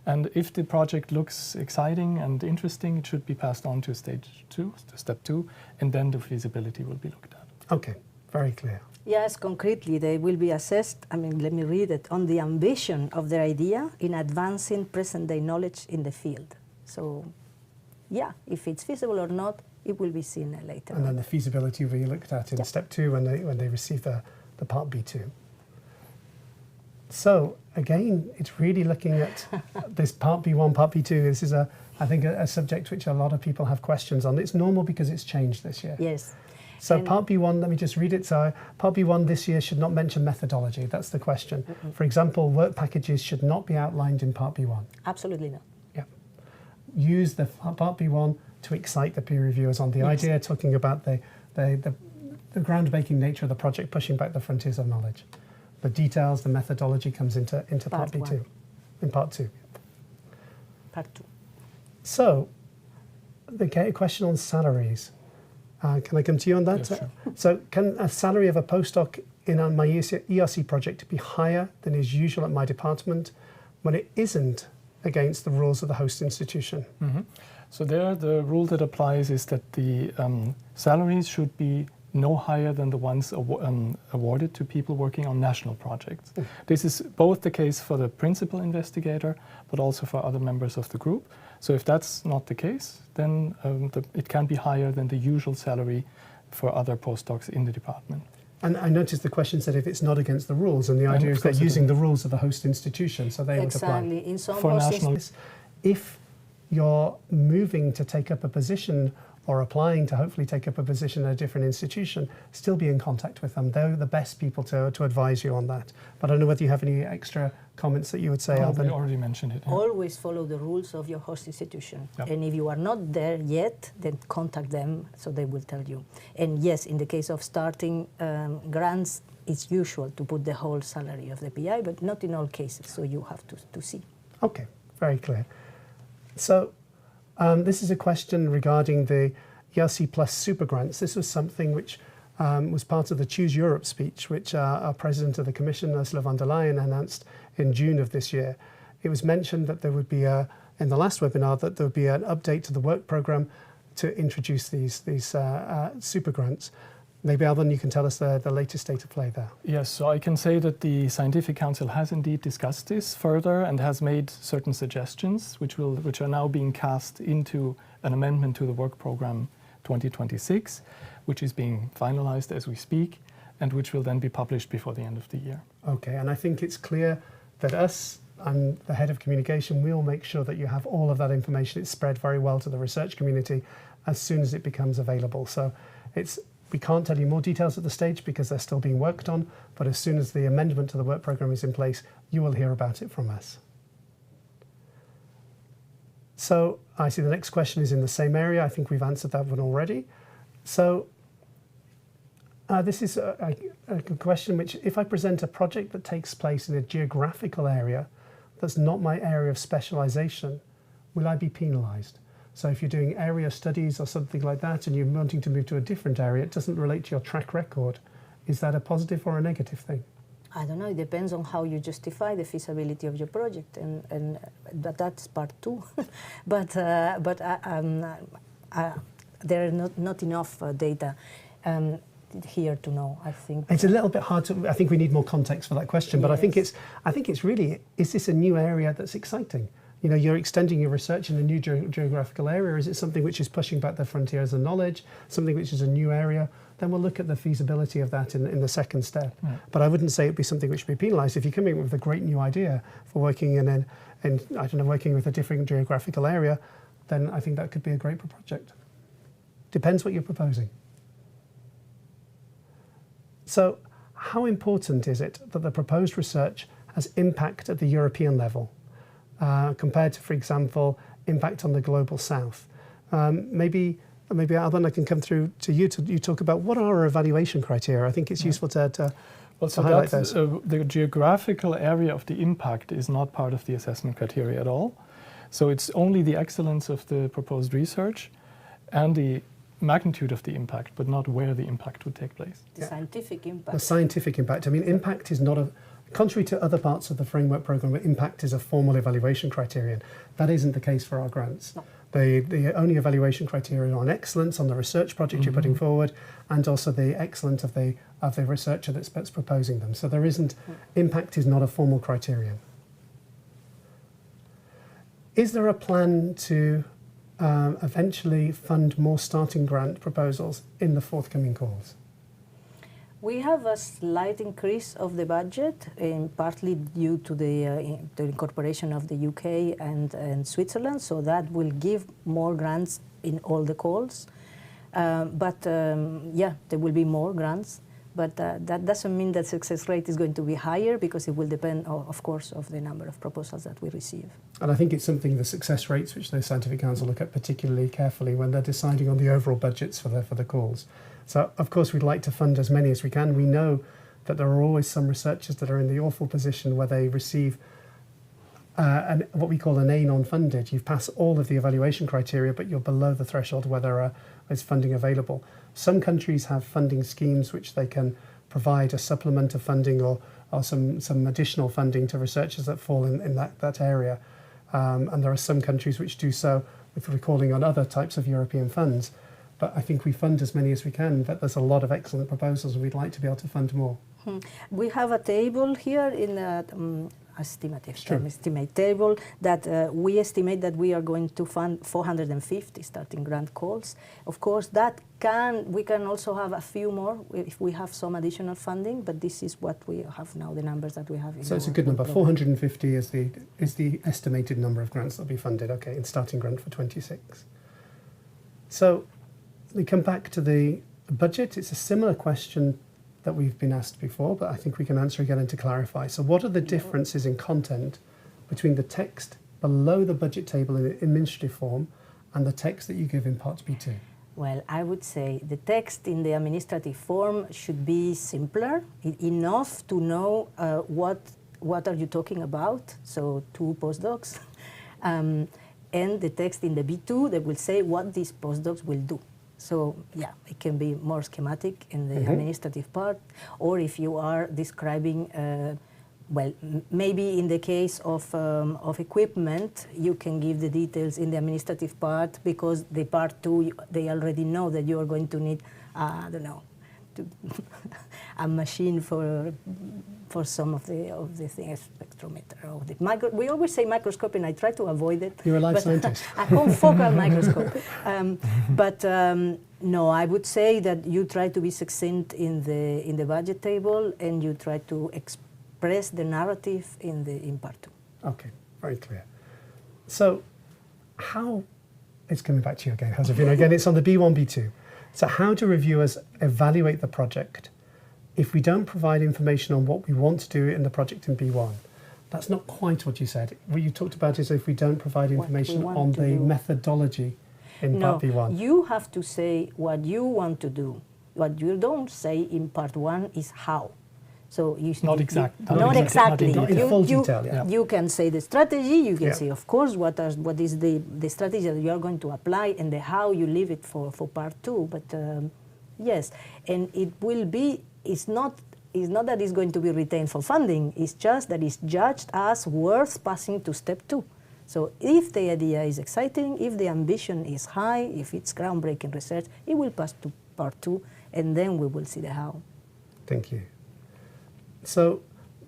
And if the project looks exciting and interesting, it should be passed on to stage two, to step two, and then the feasibility will be looked at. Okay, very clear. Yes, concretely, they will be assessed, I mean, let me read it, on the ambition of their idea in advancing present-day knowledge in the field. So, yeah, if it's feasible or not, it will be seen later And then the feasibility will be looked at in step two when they receive the part B2. So, again, it's really looking at this part B1, part B2. This is, I think, a subject which a lot of people have questions on. It's normal because it's changed this year. Yes. So part B1, let me just read it. So part B1 this year should not mention methodology. That's the question. For example, work packages should not be outlined in part B1. Absolutely not. Yeah. Use the part B1 to excite the peer reviewers on the idea, talking about the groundbreaking nature of the project, pushing back the frontiers of knowledge. The details, the methodology comes into part B2, one. in part two. Part two. So, the question on salaries. Can I come to you on that? Yes, sure. So can a salary of a postdoc in my ERC project be higher than is usual at my department when it isn't against the rules of the host institution? Mm-hmm. So there, the rule that applies is that the salaries should be no higher than the ones awarded to people working on national projects. This is both the case for the principal investigator, but also for other members of the group. So if that's not the case, then it can be higher than the usual salary for other postdocs in the department. And I noticed the question said if it's not against the rules, and the idea is they're using the rules of the host institution, so they would apply. Exactly. In some For host national, if you're moving to take up a position or applying to hopefully take up a position at a different institution, still be in contact with them. They're the best people to advise you on that. But I don't know whether you have any extra comments that you would say, Alban. We already mentioned it. Yeah. Always follow the rules of your host institution. Yep. And if you are not there yet, then contact them so they will tell you. And yes, in the case of starting grants, it's usual to put the whole salary of the PI, but not in all cases, so you have to see. Okay, very clear. So this is a question regarding the ERC Plus Super Grants. This was something which was part of the Choose Europe speech, which our President of the Commission, Ursula von der Leyen, announced in June of this year. It was mentioned that there would be, in the last webinar, that there would be an update to the work programme to introduce these super grants. Maybe, Alban, you can tell us the latest state of play there. Yes, so I can say that the Scientific Council has indeed discussed this further and has made certain suggestions which are now being cast into an amendment to the Work Programme 2026, which is being finalized as we speak and which will then be published before the end of the year. Okay, and I think it's clear that us and the head of communication will make sure that you have all of that information. It's spread very well to the research community as soon as it becomes available. So we can't tell you more details at the stage because they're still being worked on, but as soon as the amendment to the work programme is in place, you will hear about it from us. So I see the next question is in the same area. I think we've answered that one already. So this is a question which, if I present a project that takes place in a geographical area that's not my area of specialisation, will I be penalised? So if you're doing area studies or something like that and you're wanting to move to a different area, it doesn't relate to your track record. Is that a positive or a negative thing? I don't know, it depends on how you justify the feasibility of your project, and that's part two. But there are not enough data here to know. I think it's a little bit hard to. I think we need more context for that question. But I think it's really, is this a new area that's exciting? You know, you're extending your research in a new geographical area. Or is it something which is pushing back the frontiers of knowledge? Something which is a new area? Then we'll look at the feasibility of that in the second step. Right. But I wouldn't say it'd be something which should be penalised. If you come in with a great new idea for working in I don't know, working with a different geographical area, then I think that could be a great project. Depends what you're proposing. So how important is it that the proposed research has impact at the European level compared to, for example, impact on the global south? Maybe Alban, I can come through to you you talk about what are our evaluation criteria. I think it's useful to highlight those. The geographical area of the impact is not part of the assessment criteria at all. So it's only the excellence of the proposed research and the magnitude of the impact, but not where the impact would take place. The scientific impact. The scientific impact. I mean, impact is not contrary to other parts of the framework programme, where impact is a formal evaluation criterion. That isn't the case for our grants. No. The only evaluation criteria on excellence on the research project you're putting forward, and also the excellence of the researcher that's proposing them. So there isn't, impact is not a formal criterion. Is there a plan to eventually fund more starting grant proposals in the forthcoming calls? We have a slight increase of the budget, partly due to the incorporation of the UK and Switzerland, so that will give more grants in all the calls. Yeah, there will be more grants, but that doesn't mean that success rate is going to be higher, because it will depend, of course, of the number of proposals that we receive. And I think it's something, the success rates, which the Scientific Council look at particularly carefully when they're deciding on the overall budgets for the calls. So, of course, we'd like to fund as many as we can. We know that there are always some researchers that are in the awful position where they receive what we call an A non-funded. You've passed all of the evaluation criteria, but you're below the threshold where there is funding available. Some countries have funding schemes which they can provide a supplement of funding or some additional funding to researchers that fall in that area. And there are some countries which do so with recalling on other types of European funds. But I think we fund as many as we can, but there's a lot of excellent proposals and we'd like to be able to fund more. We have a table here in the estimate table that we estimate that we are going to fund 450 starting grant calls. Of course, we can also have a few more if we have some additional funding, but this is what we have now, the numbers that we have. So it's a good number. 450 is the estimated number of grants that will be funded, okay, in starting grant for 26. So we come back to the budget. It's a similar question that we've been asked before, but I think we can answer again and to clarify. So what are the differences in content between the text below the budget table in administrative form and the text that you give in Part B2? Well, I would say the text in the administrative form should be simpler, enough to know what are you talking about, so 2 postdocs, and the text in the B2 that will say what these postdocs will do. So, yeah, it can be more schematic in the administrative part, or if you are describing, well, maybe in the case of equipment, you can give the details in the administrative part, because the part 2, they already know that you are going to need, I don't know, a machine for some of the things, spectrometer, or the we always say microscope, and I try to avoid it. You're a life scientist. A confocal microscope. No, I would say that you try to be succinct in the budget table, and you try to express the narrative in part 2. Okay, very clear. So, it's coming back to you again, Josefina. Again, it's on the B1, B2. So how do reviewers evaluate the project if we don't provide information on what we want to do in the project in B1? That's not quite what you said. What you talked about is if we don't provide information on the methodology in Part B1. No, you have to say what you want to do. What you don't say in Part 1 is how. So not exactly. Not exactly. Not in full detail, yeah. You can say the strategy. You can say, of course, what is the strategy that you are going to apply, and the how you leave it for Part 2. But yes, and it will be. It's not that it's going to be retained for funding. It's just that it's judged as worth passing to step 2. So if the idea is exciting, if the ambition is high, if it's groundbreaking research, it will pass to part 2, and then we will see the how. Thank you. So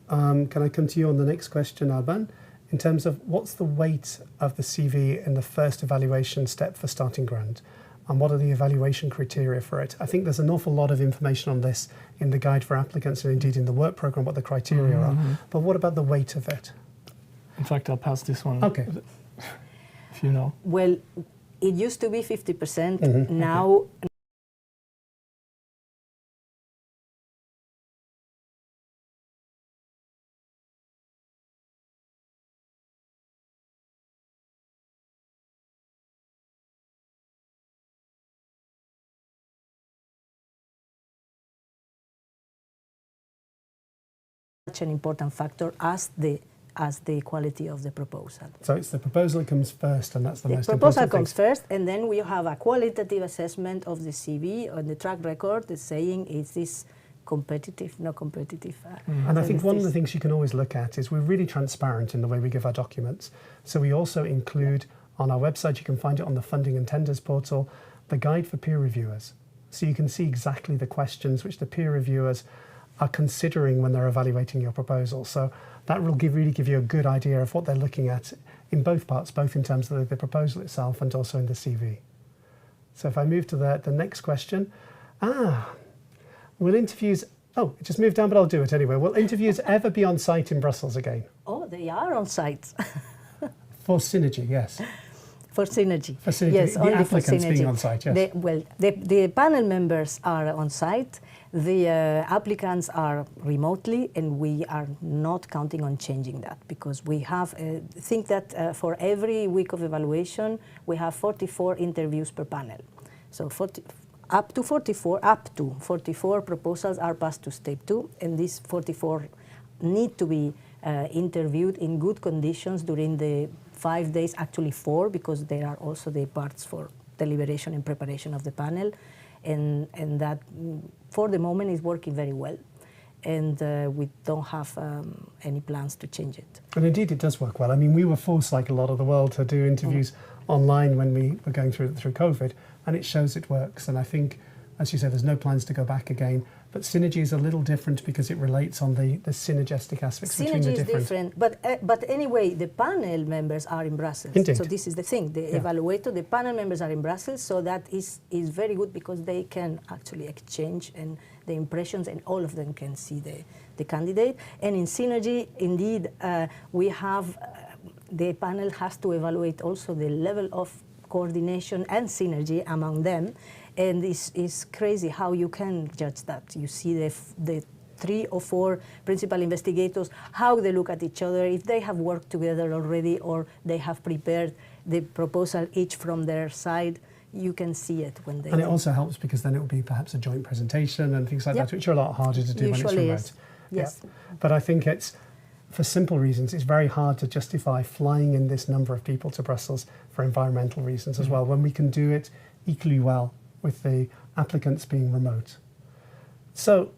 can I come to you on the next question, Alban? In terms of what's the weight of the CV in the first evaluation step for starting grant? And what are the evaluation criteria for it? I think there's an awful lot of information on this in the guide for applicants and indeed in the work programme, what the criteria are. But what about the weight of it? In fact, I'll pass this one. Okay. If you know. Well, it used to be 50%. Now, such an important factor as the quality of the proposal. So it's the proposal that comes first, and that's the most The important proposal thing. comes first, and then we have a qualitative assessment of the CV or the track record that's saying, is this competitive, not competitive? And I think one of the things you can always look at is we're really transparent in the way we give our documents. So we also include on our website, you can find it on the Funding and Tenders portal, the guide for peer reviewers. So you can see exactly the questions which the peer reviewers are considering when they're evaluating your proposal. So that will really give you a good idea of what they're looking at in both parts, both in terms of the proposal itself and also in the CV. So if I move to the next question. Will interviews, oh, it just moved down, but I'll do it anyway. Will interviews ever be on site in Brussels again? Oh, they are on site. For Synergy, yes. For Synergy. For Synergy, yes, the only for applicants Synergy. being on site, yes. The panel members are on site. The applicants are remotely, and we are not counting on changing that because we have, think that for every week of evaluation, we have 44 interviews per panel. So up to 44 proposals are passed to step 2, and these 44 need to be interviewed in good conditions during the 5 days, actually 4, because there are also the parts for deliberation and preparation of the panel, and that for the moment is working very well, and we don't have any plans to change it. And indeed it does work well. I mean, we were forced, like a lot of the world, to do interviews online when we were going through COVID, and it shows it works. And I think, as you said, there's no plans to go back again. But Synergy is a little different because it relates on the synergistic aspects between the different. Synergy is different, but anyway, the panel members are in Brussels. Indeed. So this is the thing, the evaluator, the panel members are in Brussels, so that is very good because they can actually exchange and the impressions, and all of them can see the candidate. And in Synergy, indeed, we have, the panel has to evaluate also the level of coordination and synergy among them. And it's crazy how you can judge that. You see the 3 or 4 principal investigators, how they look at each other, if they have worked together already or they have prepared the proposal each from their side. You can see it when they... And it also helps because then it will be perhaps a joint presentation and things like that, which are a lot harder to do when it's Usually remote. is. Yes. Yeah. But I think it's, for simple reasons, it's very hard to justify flying in this number of people to Brussels for environmental reasons as well, when we can do it equally well with the applicants being remote. So,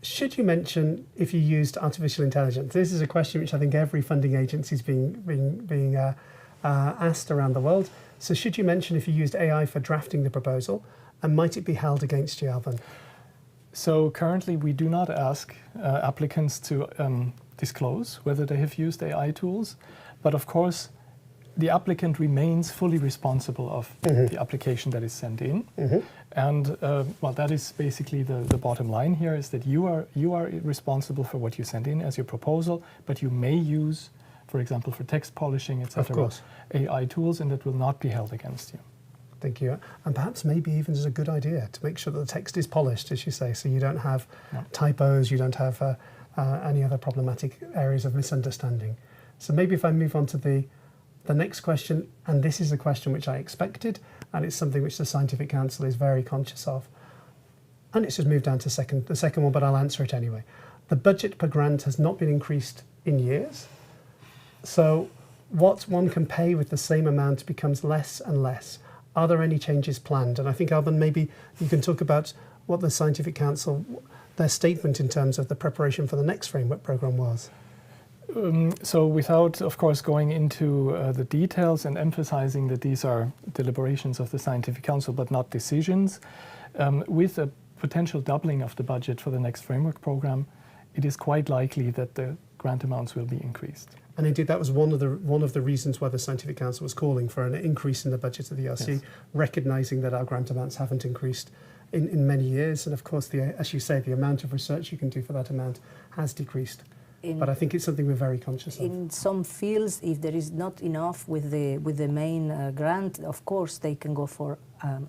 should you mention if you used artificial intelligence? This is a question which I think every funding agency is being asked around the world. So should you mention if you used AI for drafting the proposal, and might it be held against you, Alban? So currently we do not ask applicants to disclose whether they have used AI tools, but of course the applicant remains fully responsible of the application that is sent in. And well, that is basically the bottom line here, is that you are responsible for what you send in as your proposal, but you may use, for example, for text polishing, etc., AI tools, and that will not be held against you. Thank you. And perhaps maybe even as a good idea to make sure that the text is polished, as you say, so you don't have typos, you don't have any other problematic areas of misunderstanding. So maybe if I move on to the next question, and this is a question which I expected, and it's something which the Scientific Council is very conscious of. And it's just moved down to the second one, but I'll answer it anyway. The budget per grant has not been increased in years. So what one can pay with the same amount becomes less and less. Are there any changes planned? And I think, Alban, maybe you can talk about what the Scientific Council, their statement in terms of the preparation for the next framework programme was. So without, of course, going into the details and emphasizing that these are deliberations of the Scientific Council but not decisions, with a potential doubling of the budget for the next framework program, it is quite likely that the grant amounts will be increased. And indeed, that was one of the reasons why the Scientific Council was calling for an increase in the budget of the ERC, Yes. recognising that our grant amounts haven't increased in many years. And of course, as you say, the amount of research you can do for that amount has decreased. But I think it's something we're very conscious of. In some fields, if there is not enough with the main grant, of course they can go for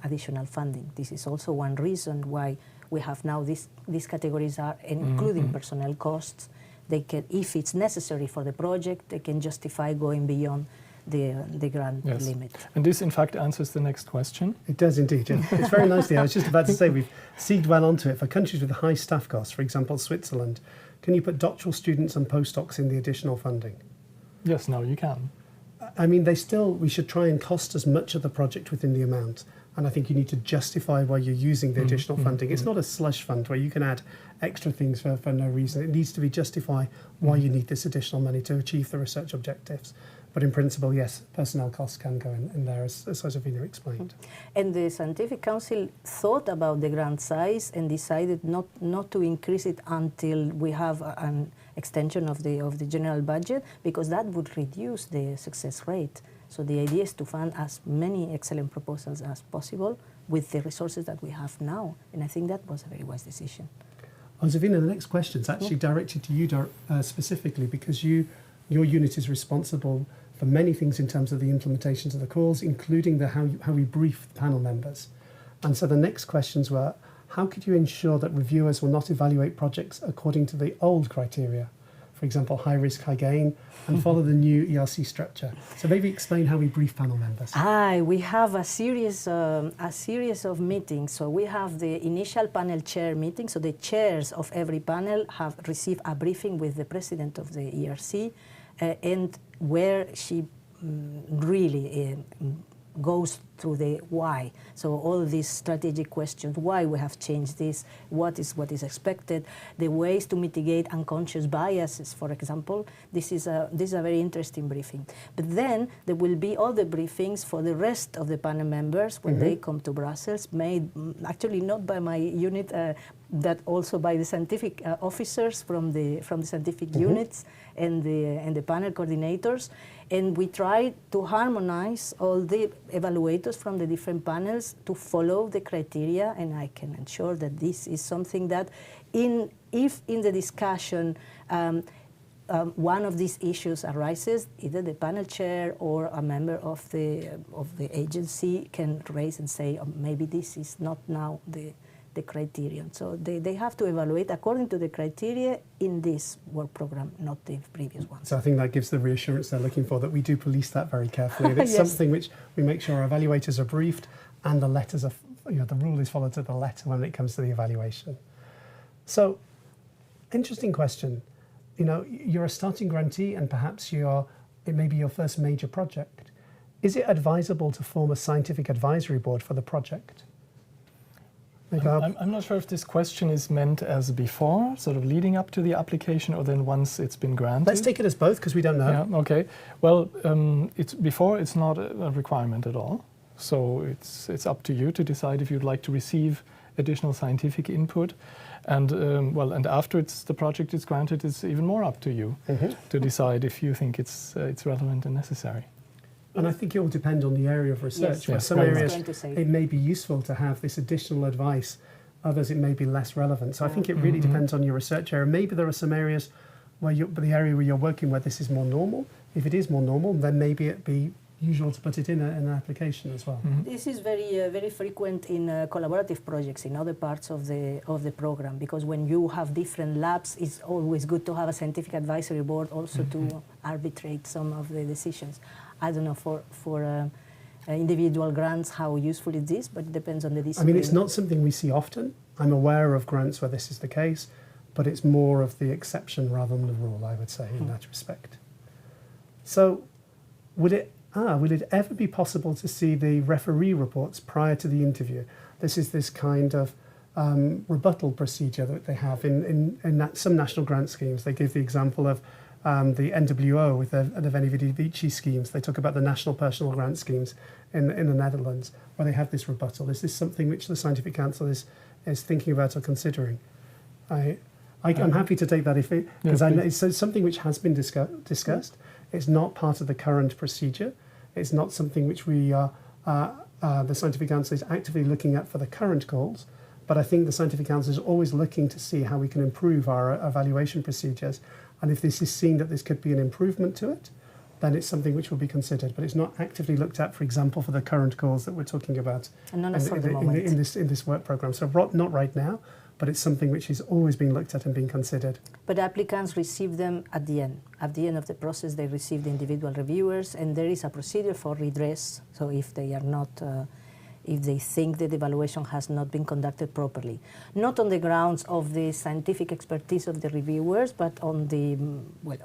additional funding. This is also one reason why we have now these categories are including personnel costs. They can, if it's necessary for the project, they can justify going beyond the grant limit. And this, in fact, answers the next question. It does indeed. Yeah. It's very nicely. I was just about to say we've segued well onto it. For countries with high staff costs, for example, Switzerland, can you put doctoral students and postdocs in the additional funding? Yes, now you can. I mean, we should try and cost as much of the project within the amount. And I think you need to justify why you're using the additional funding. It's not a slush fund where you can add extra things for no reason. It needs to be justify why you need this additional money to achieve the research objectives. But in principle, yes, personnel costs can go in there, as Josefina explained. And the Scientific Council thought about the grant size and decided not to increase it until we have an extension of the general budget, because that would reduce the success rate. So the idea is to fund as many excellent proposals as possible with the resources that we have now. And I think that was a very wise decision. Josefina, the next question is actually directed to you specifically, because your unit is responsible for many things in terms of the implementations of the calls, including how we brief the panel members. And so the next questions were, how could you ensure that reviewers will not evaluate projects according to the old criteria? For example, high risk, high gain, and follow the new ERC structure. So maybe explain how we brief panel members. We have a series of meetings. So we have the initial panel chair meeting. So the chairs of every panel have received a briefing with the president of the ERC, and where she really goes through the why. So all these strategic questions, why we have changed this, what is expected, the ways to mitigate unconscious biases, for example. This is a very interesting briefing. But then there will be all the briefings for the rest of the panel members when they come to Brussels, made actually not by my unit, that also by the scientific officers from the scientific units and the panel coordinators. And we try to harmonize all the evaluators from the different panels to follow the criteria, and I can ensure that this is something that if in the discussion one of these issues arises, either the panel chair or a member of the agency can raise and say, oh, maybe this is not now the criterion. So they have to evaluate according to the criteria in this work program, not the previous ones. So I think that gives the reassurance they're looking for, that we do police that very carefully. And it's something which we make sure our evaluators are briefed and the letters are, the rule is followed to the letter when it comes to the evaluation. So, interesting question. You're a starting grantee and perhaps it may be your first major project. Is it advisable to form a scientific advisory board for the project? I'm not sure if this question is meant as before, sort of leading up to the application, or then once it's been granted. Let's take it as both, because we don't know. Yeah, okay. Well, it's not a requirement at all. So it's up to you to decide if you'd like to receive additional scientific input. And and after the project is granted, it's even more up to you to decide if you think it's relevant and necessary. And I think it will depend on the area of research. Yes, some areas it may be useful to have this additional advice, others it may be less relevant. So I think it really depends on your research area. Maybe there are some areas where the area where you're working where this is more normal. If it is more normal, then maybe it'd be usual to put it in an application as well. This is very frequent in collaborative projects in other parts of the program, because when you have different labs, it's always good to have a scientific advisory board also to arbitrate some of the decisions. I don't know for individual grants how useful it is, but it depends on the discipline. I mean, it's not something we see often. I'm aware of grants where this is the case, but it's more of the exception rather than the rule, I would say, in that respect. So would it ever be possible to see the referee reports prior to the interview? This is this kind of rebuttal procedure that they have in some national grant schemes. They give the example of the NWO with the Veni Vici schemes. They talk about the national personal grant schemes in the Netherlands, where they have this rebuttal. Is this something which the Scientific Council is thinking about or considering? I'm happy to take that because it's something which has been discussed. It's not part of the current procedure. It's not something which the Scientific Council is actively looking at for the current calls. But I think the Scientific Council is always looking to see how we can improve our evaluation procedures. And if this is seen that this could be an improvement to it, then it's something which will be considered. But it's not actively looked at, for example, for the current calls that we're talking about in this work programme. So not right now, but it's something which is always being looked at and being considered. But applicants receive them at the end. At the end of the process, they receive the individual reviewers, and there is a procedure for redress. So if they are not, if they think that the evaluation has not been conducted properly, not on the grounds of the scientific expertise of the reviewers, but on the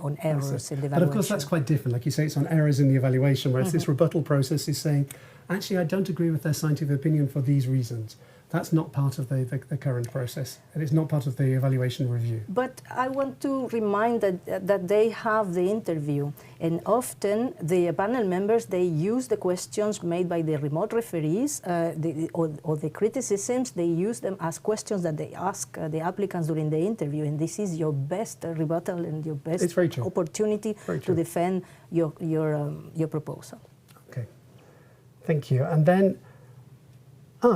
on errors in the evaluation. But of course, that's quite different. Like you say, it's on errors in the evaluation, whereas this rebuttal process is saying, actually, I don't agree with their scientific opinion for these reasons. That's not part of the current process, and it's not part of the evaluation review. But I want to remind that they have the interview, and often the panel members, they use the questions made by the remote referees or the criticisms, they use them as questions that they ask the applicants during the interview, and this is your best rebuttal and your best opportunity to defend your proposal. Okay, thank you. And then,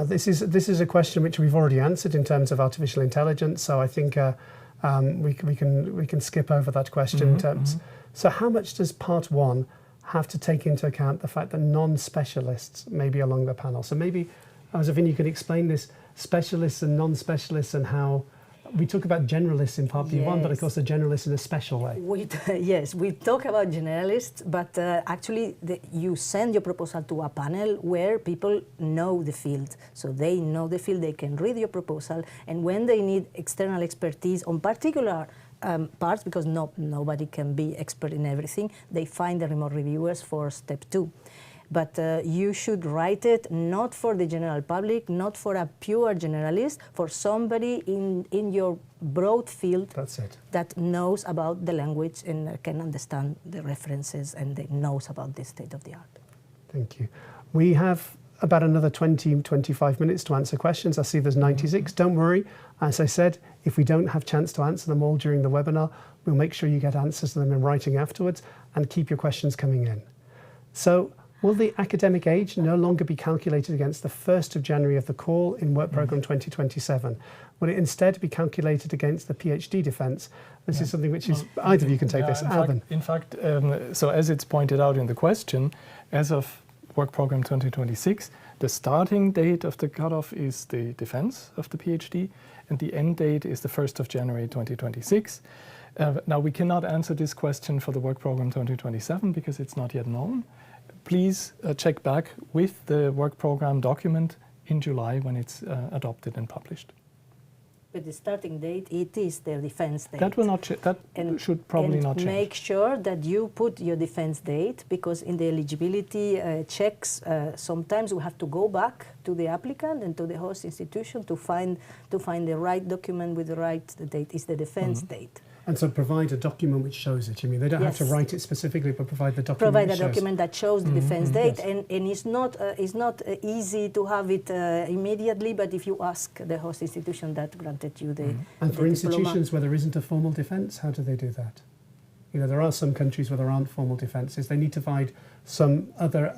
this is a question which we've already answered in terms of artificial intelligence. So I think we can skip over that question in terms. So how much does part 1 have to take into account the fact that non-specialists may be along the panel? So maybe, Zafin, you could explain this, specialists and non-specialists, and how we talk about generalists in part B1, but of course a generalist in a special way. Yes, we talk about generalists, but actually you send your proposal to a panel where people know the field. So they know the field, they can read your proposal, and when they need external expertise on particular parts, because nobody can be expert in everything, they find the remote reviewers for step 2. But you should write it not for the general public, not for a pure generalist, for somebody in your broad field that knows about the language and can understand the references and knows about the state of the art. Thank you. We have about another 20-25 minutes to answer questions. I see there's 96. Don't worry. As I said, if we don't have chance to answer them all during the webinar, we'll make sure you get answers to them in writing afterwards, and keep your questions coming in. So, will the academic age no longer be calculated against the 1st of January of the call in Work Programme 2027? Will it instead be calculated against the PhD defence? This is something which is, either of you can take this. Alvin. In fact, so as it's pointed out in the question, as of Work Programme 2026, the starting date of the cutoff is the defence of the PhD, and the end date is the 1st of January 2026. Now, we cannot answer this question for the Work Programme 2027 because it's not yet known. Please check back with the work program document in July when it's adopted and published. But the starting date, it is the defense date. That will not. Should probably not change. Make sure that you put your defense date, because in the eligibility checks, sometimes we have to go back to the applicant and to the host institution to find the right document with the right date. Is the defense date. And so provide a document which shows it. You mean they don't have to write it specifically, but provide the document. Provide a document that shows the defense date, and it's not easy to have it immediately. But if you ask the host institution that granted you the and for institutions where there isn't a formal defence, how do they do that? You know, there are some countries where there aren't formal defences. They need to provide some other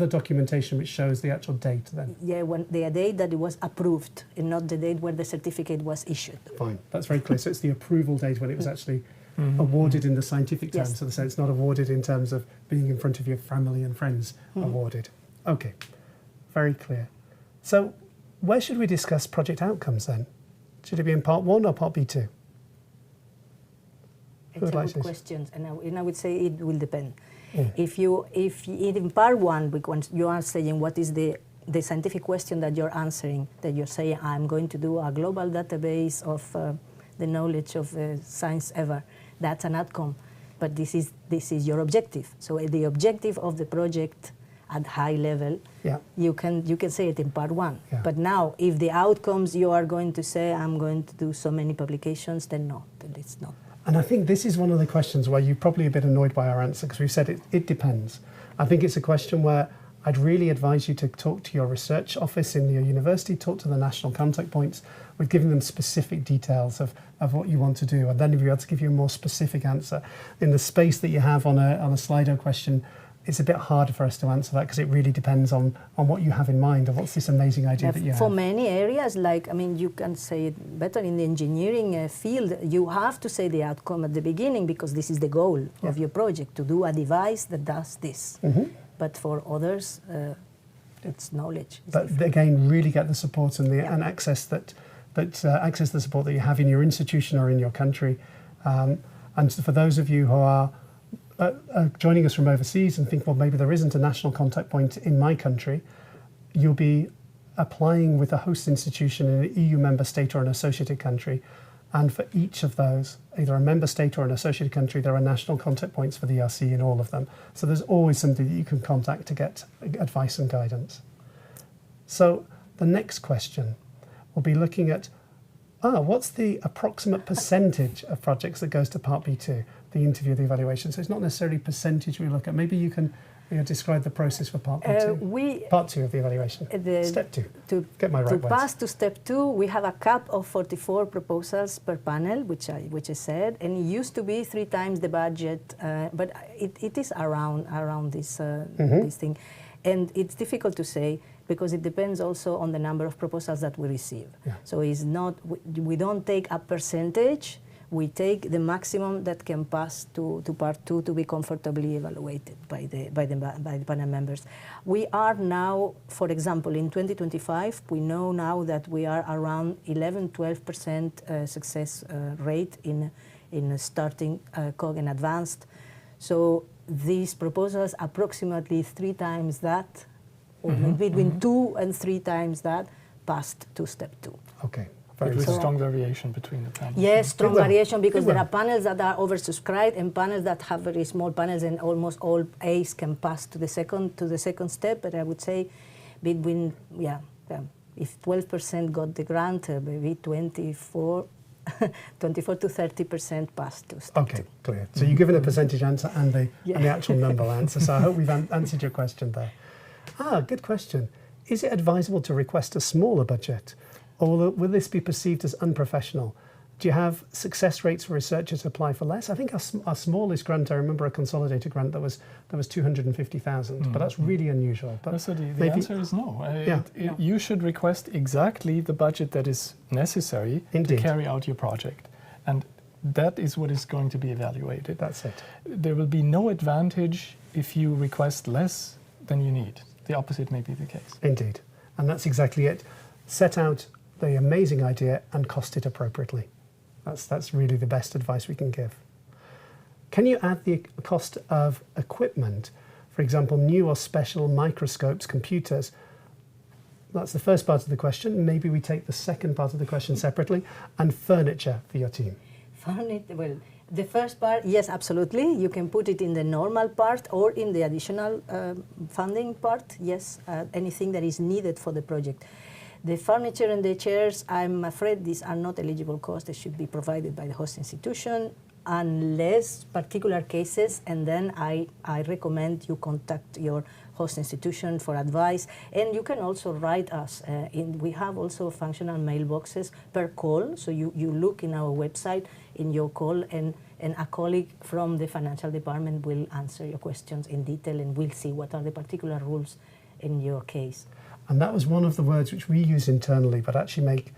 documentation which shows the actual date then. Yeah, when the date that it was approved, and not the date where the certificate was issued. Fine, that's very clear. So it's the approval date when it was actually awarded in the scientific terms. So it's not awarded in terms of being in front of your family and friends awarded. Okay, very clear. So where should we discuss project outcomes then? Should it be in part 1 or part B2? It's a good question, and I would say it will depend. If in part 1, because you are saying what is the scientific question that you're answering, that you're saying I'm going to do a global database of the knowledge of science ever, that's an outcome. But this is your objective. So the objective of the project at high level, you can say it in part 1. But now, if the outcomes you are going to say I'm going to do so many publications, then no, then it's not. And I think this is one of the questions where you're probably a bit annoyed by our answer, because we've said it depends. I think it's a question where I'd really advise you to talk to your research office in your university, talk to the national contact points. We've given them specific details of what you want to do, and then we'll be able to give you a more specific answer. In the space that you have on a Slido question, it's a bit harder for us to answer that, because it really depends on what you have in mind, or what's this amazing idea that you have. For many areas, like, I mean, you can say it better in the engineering field, you have to say the outcome at the beginning, because this is the goal of your project, to do a device that does this. But for others, it's knowledge. But again, really get the support and and access access the support that you have in your institution or in your country. And for those of you who are joining us from overseas and think, well, maybe there isn't a national contact point in my country, you'll be applying with a host institution in an EU member state or an associated country. And for each of those, either a member state or an associated country, there are national contact points for the ERC in all of them. So there's always somebody that you can contact to get advice and guidance. So the next question will be looking at, what's the approximate percentage of projects that goes to Part B2, the interview, the evaluation? So it's not necessarily percentage we look at. Maybe you can describe the process for Part B2. Part 2 of the evaluation. Step 2. To pass to Step 2, we have a cap of 44 proposals per panel, which I said, and it used to be 3 times the budget, but it is around this this thing, and it's difficult to say, because it depends also on the number of proposals that we receive. So it's not, we don't take a percentage, we take the maximum that can pass to Part 2 to be comfortably evaluated by the panel members. We are now, for example, in 2025, we know now that we are around 11–12% success rate in starting COG and advanced. So these proposals, approximately 3 times that, or between 2 and 3 times that, passed to Step 2. Okay. But with strong variation between the panels. Yes, strong variation, because there are panels that are oversubscribed and panels that have very small panels, and almost all A's can pass to the second step. But I would say between, if 12% got the grant, maybe 24 to 30% passed to Step 2. Okay, clear. So you've given a percentage answer and the actual number answer. So I hope we've answered your question there. Good question. Is it advisable to request a smaller budget, or will this be perceived as unprofessional? Do you have success rates for researchers who apply for less? I think our smallest grant, I remember a consolidated grant that was 250,000, but that's really unusual. But so the answer is no. You should request exactly the budget that is necessary to carry out your project. And that is what is going to be evaluated. That's it. There will be no advantage if you request less than you need. The opposite may be the case. Indeed. And that's exactly it. Set out the amazing idea and cost it appropriately. That's really the best advice we can give. Can you add the cost of equipment? For example, new or special microscopes, computers. That's the first part of the question. Maybe we take the second part of the question separately. And furniture for your team. Well, the first part, yes, absolutely. You can put it in the normal part or in the additional funding part. Yes, anything that is needed for the project. The furniture and the chairs, I'm afraid these are not eligible costs. They should be provided by the host institution, unless particular cases, and then I recommend you contact your host institution for advice. And you can also write us. We have also functional mailboxes per call, so you look in our website in your call, and a colleague from the financial department will answer your questions in detail, and we'll see what are the particular rules in your case. And that was one of the words which we use internally, but actually make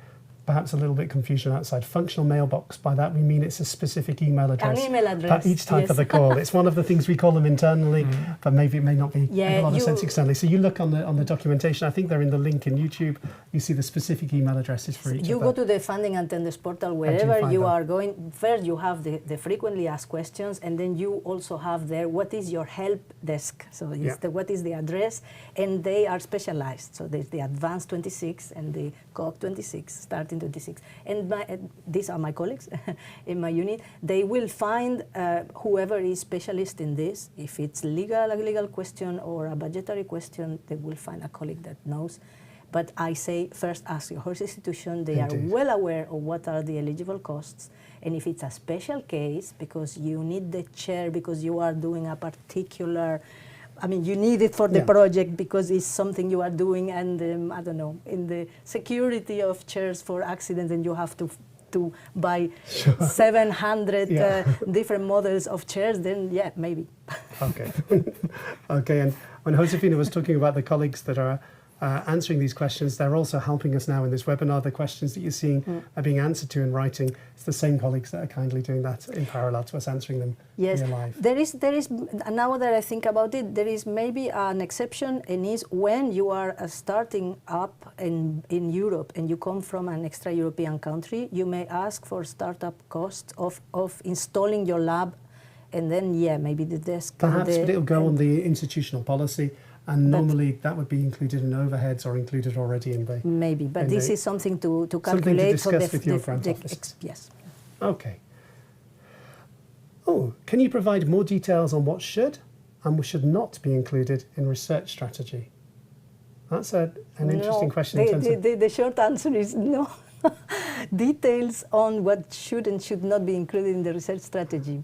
perhaps a little bit confusion outside. Functional mailbox, by that we mean it's a specific email address. An email address, each time for the call. It's one of the things we call them internally, but maybe it may not make a lot of sense externally. So you look on the documentation, I think they're in the link in YouTube, you see the specific email addresses for each You go to the Funding and Tenders portal, wherever you are going. First you have the frequently asked questions, and then you also have there what is your help desk. So it's what is the address, and they are specialized. So there's the Advanced 26 and the COG 26, starting 26. And these are my colleagues in my unit. They will find whoever is specialist in this. If it's a legal question or a budgetary question, they will find a colleague that knows. But I say first ask your host institution. They Indeed. are well aware of what are the eligible costs. And if it's a special case, because you need the chair, because you are doing a particular, I mean, you need it for the project because it's something you are doing, and I don't know, in the security of chairs for accidents, and you have to buy 700 different models of chairs, then yeah, maybe. Okay. Okay, and when Josefina was talking about the colleagues that are answering these questions, they're also helping us now in this webinar. The questions that you're seeing are being answered to in writing. It's the same colleagues that are kindly doing that in parallel to us answering them here live. There is, now that I think about it, there is maybe an exception, and is when you are starting up in Europe and you come from an extra European country, you may ask for startup costs of installing your lab, and then maybe the desk. Perhaps, but it'll go on the institutional policy. And normally that would be included in overheads or included already in the... Maybe, but this is something to calculate. Something to discuss with your front office. Yes. Okay. Oh, can you provide more details on what should and should not be included in research strategy? That's an interesting question. The short answer is no. Details on what should and should not be included in the research strategy.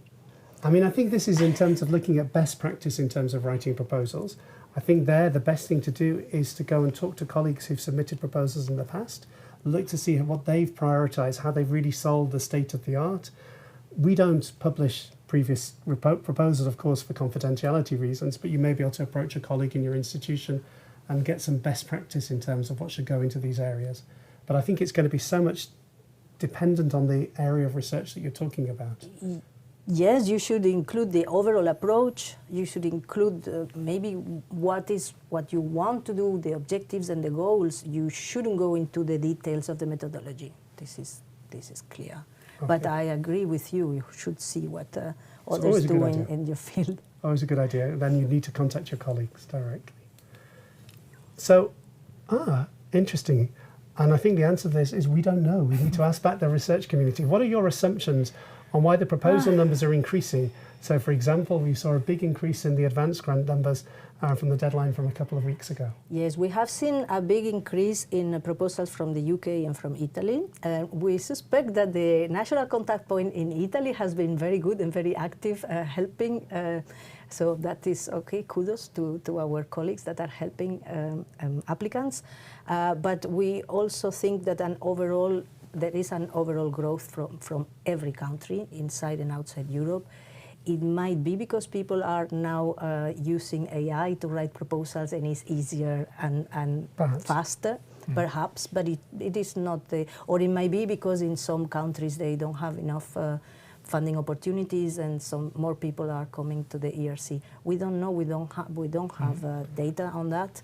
I mean, I think this is in terms of looking at best practice in terms of writing proposals. I think the best thing to do is to go and talk to colleagues who've submitted proposals in the past, look to see what they've prioritised, how they've really solved the state of the art. We don't publish previous proposals, of course, for confidentiality reasons, but you may be able to approach a colleague in your institution and get some best practice in terms of what should go into these areas. But I think it's going to be so much dependent on the area of research that you're talking about. Yes, you should include the overall approach. You should include maybe what you want to do, the objectives and the goals. You shouldn't go into the details of the methodology. This is clear. Okay. But I agree with you. You should see what others do in your field. Always a good idea. Then you need to contact your colleagues directly. So, interesting. And I think the answer to this is we don't know. We need to ask back the research community. What are your assumptions on why the proposal numbers are increasing? So, for example, we saw a big increase in the advanced grant numbers from the deadline from a couple of weeks ago. Yes, we have seen a big increase in proposals from the UK and from Italy. We suspect that the national contact point in Italy has been very good and very active, helping. So that is okay. Kudos to our colleagues that are helping applicants. But we also think that there is an overall growth from every country, inside and outside Europe. It might be because people are now using AI to write proposals, and it's easier and faster, perhaps, but it is not or it might be because in some countries they don't have enough funding opportunities, and some more people are coming to the ERC. We don't know. We don't have data on that.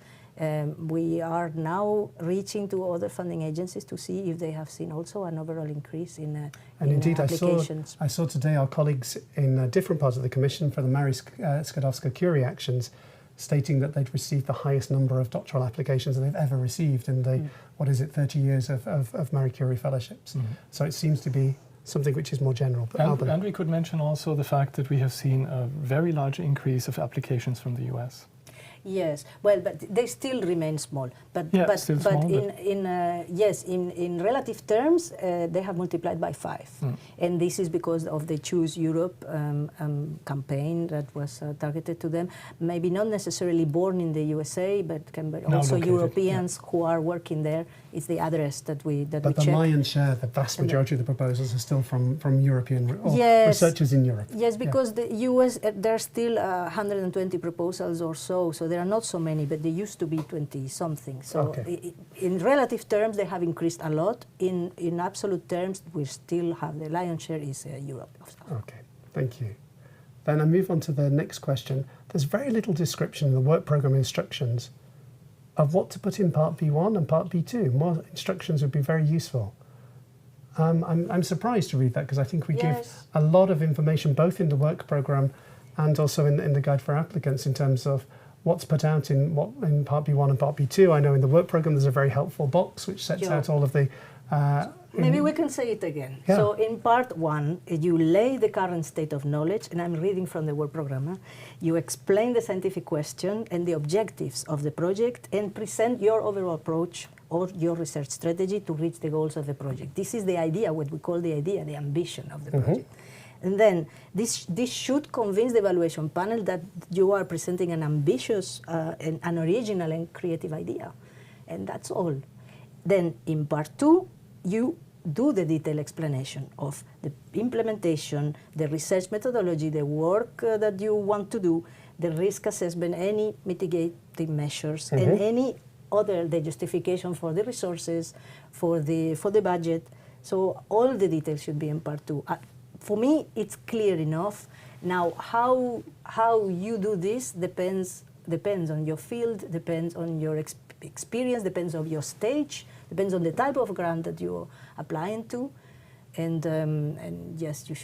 We are now reaching to other funding agencies to see if they have seen also an overall increase in applications. I saw today our colleagues in different parts of the Commission for the Marie Skłodowska-Curie actions stating that they'd received the highest number of doctoral applications that they've ever received in the, 30 years of Marie Curie fellowships. So it seems to be something which is more general. And we could mention also the fact that we have seen a very large increase of applications from the US. Yes, well, but they still remain small. But in relative terms, they have multiplied by 5, and this is because of the Choose Europe campaign that was targeted to them. Maybe not necessarily born in the USA, but can be also Europeans who are working there. It's the address that we check. But the lion's share, the vast majority of the proposals are still from European researchers in Europe. Yes, because the US, there are still 120 proposals or so there are not so many, but they used to be 20-something. So in relative terms, they have increased a lot. In absolute terms, we still have the lion's share is Europe. Okay, thank you. Then I move on to the next question. There's very little description in the work programme instructions of what to put in Part B1 and Part B2. More instructions would be very useful. I'm surprised to read that because I think we give a lot of information both in the work programme and also in the guide for applicants in terms of what's put out in Part B1 and Part B2. I know in the work programme there's a very helpful box which sets out all of the Maybe we can say it again. Yeah. So in part one, you lay the current state of knowledge, and I'm reading from the work program. You explain the scientific question and the objectives of the project and present your overall approach or your research strategy to reach the goals of the project. This is the idea, what we call the idea, the ambition of the project. And then this should convince the evaluation panel that you are presenting an ambitious, an original and creative idea. And that's all. Then in part two, you do the detailed explanation of the implementation, the research methodology, the work that you want to do, the risk assessment, any mitigating measures, and any other, the justification for the resources, for the budget. So all the details should be in part two. For me, it's clear enough. Now, how you do this depends on your field, depends on your experience, depends on your stage, depends on the type of grant that you're applying to, and yes, you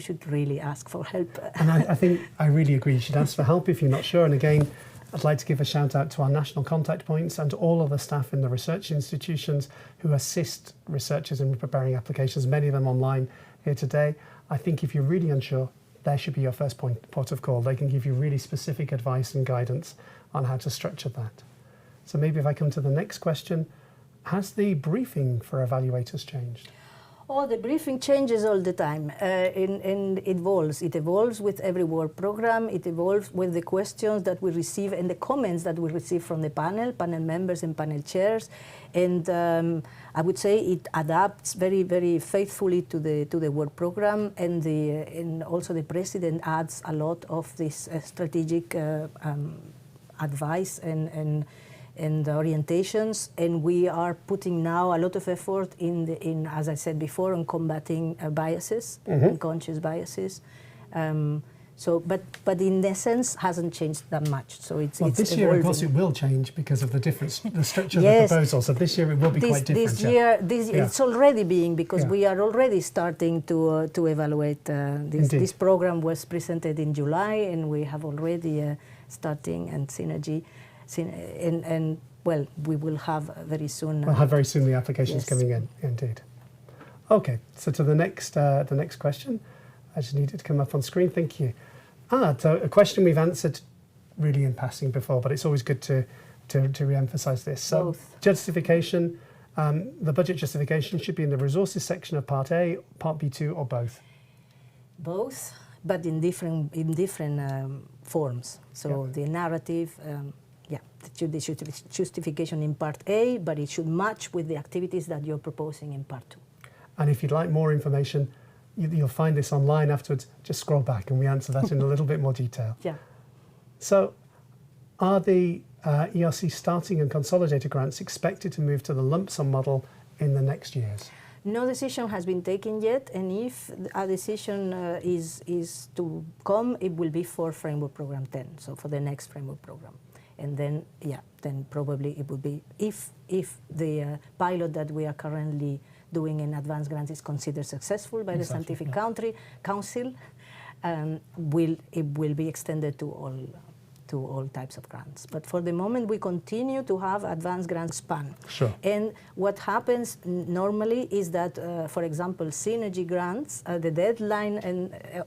should really ask for help. And I think I really agree. You should ask for help if you're not sure. And again, I'd like to give a shout out to our national contact points and all of the staff in the research institutions who assist researchers in preparing applications, many of them online here today. I think if you're really unsure, there should be your first port of call. They can give you really specific advice and guidance on how to structure that. So maybe if I come to the next question, has the briefing for evaluators changed? Oh, the briefing changes all the time and evolves. It evolves with every work program. It evolves with the questions that we receive and the comments that we receive from the panel members and panel chairs. And I would say it adapts very, very faithfully to the work program, and also the president adds a lot of this strategic advice and orientations, and we are putting now a lot of effort in as I said before, on combating biases, unconscious biases. But in essence, hasn't changed that much. So it's this year, of course, it will change because of the structure of the proposal. So this year it will be quite different. This year, it's already being, because we are already starting to evaluate. This program was presented in July, and we have already starting and Synergy. And well, we will have very soon. We'll have very soon the applications coming in, indeed. Okay, so to the next question. I just need it to come up on screen. Thank you. So a question we've answered really in passing before, but it's always good to re-emphasize this. So both. Justification, the budget justification should be in the resources section of Part A, Part B2, or both? Both, but in different forms. So the narrative. The justification in Part A, but it should match with the activities that you're proposing in Part 2. And if you'd like more information, you'll find this online afterwards. Just scroll back and we answer that in a little bit more detail. Yeah. So are the ERC starting and consolidated grants expected to move to the lump sum model in the next years? No decision has been taken yet, and if a decision is to come, it will be for Framework Program 10, so for the next Framework Program. And then, then probably it would be, if the pilot that we are currently doing in advanced grants is considered successful by the Scientific Council, it will be extended to all types of grants. But for the moment, we continue to have advanced grant span. Sure. And what happens normally is that, for example, Synergy grants, the deadline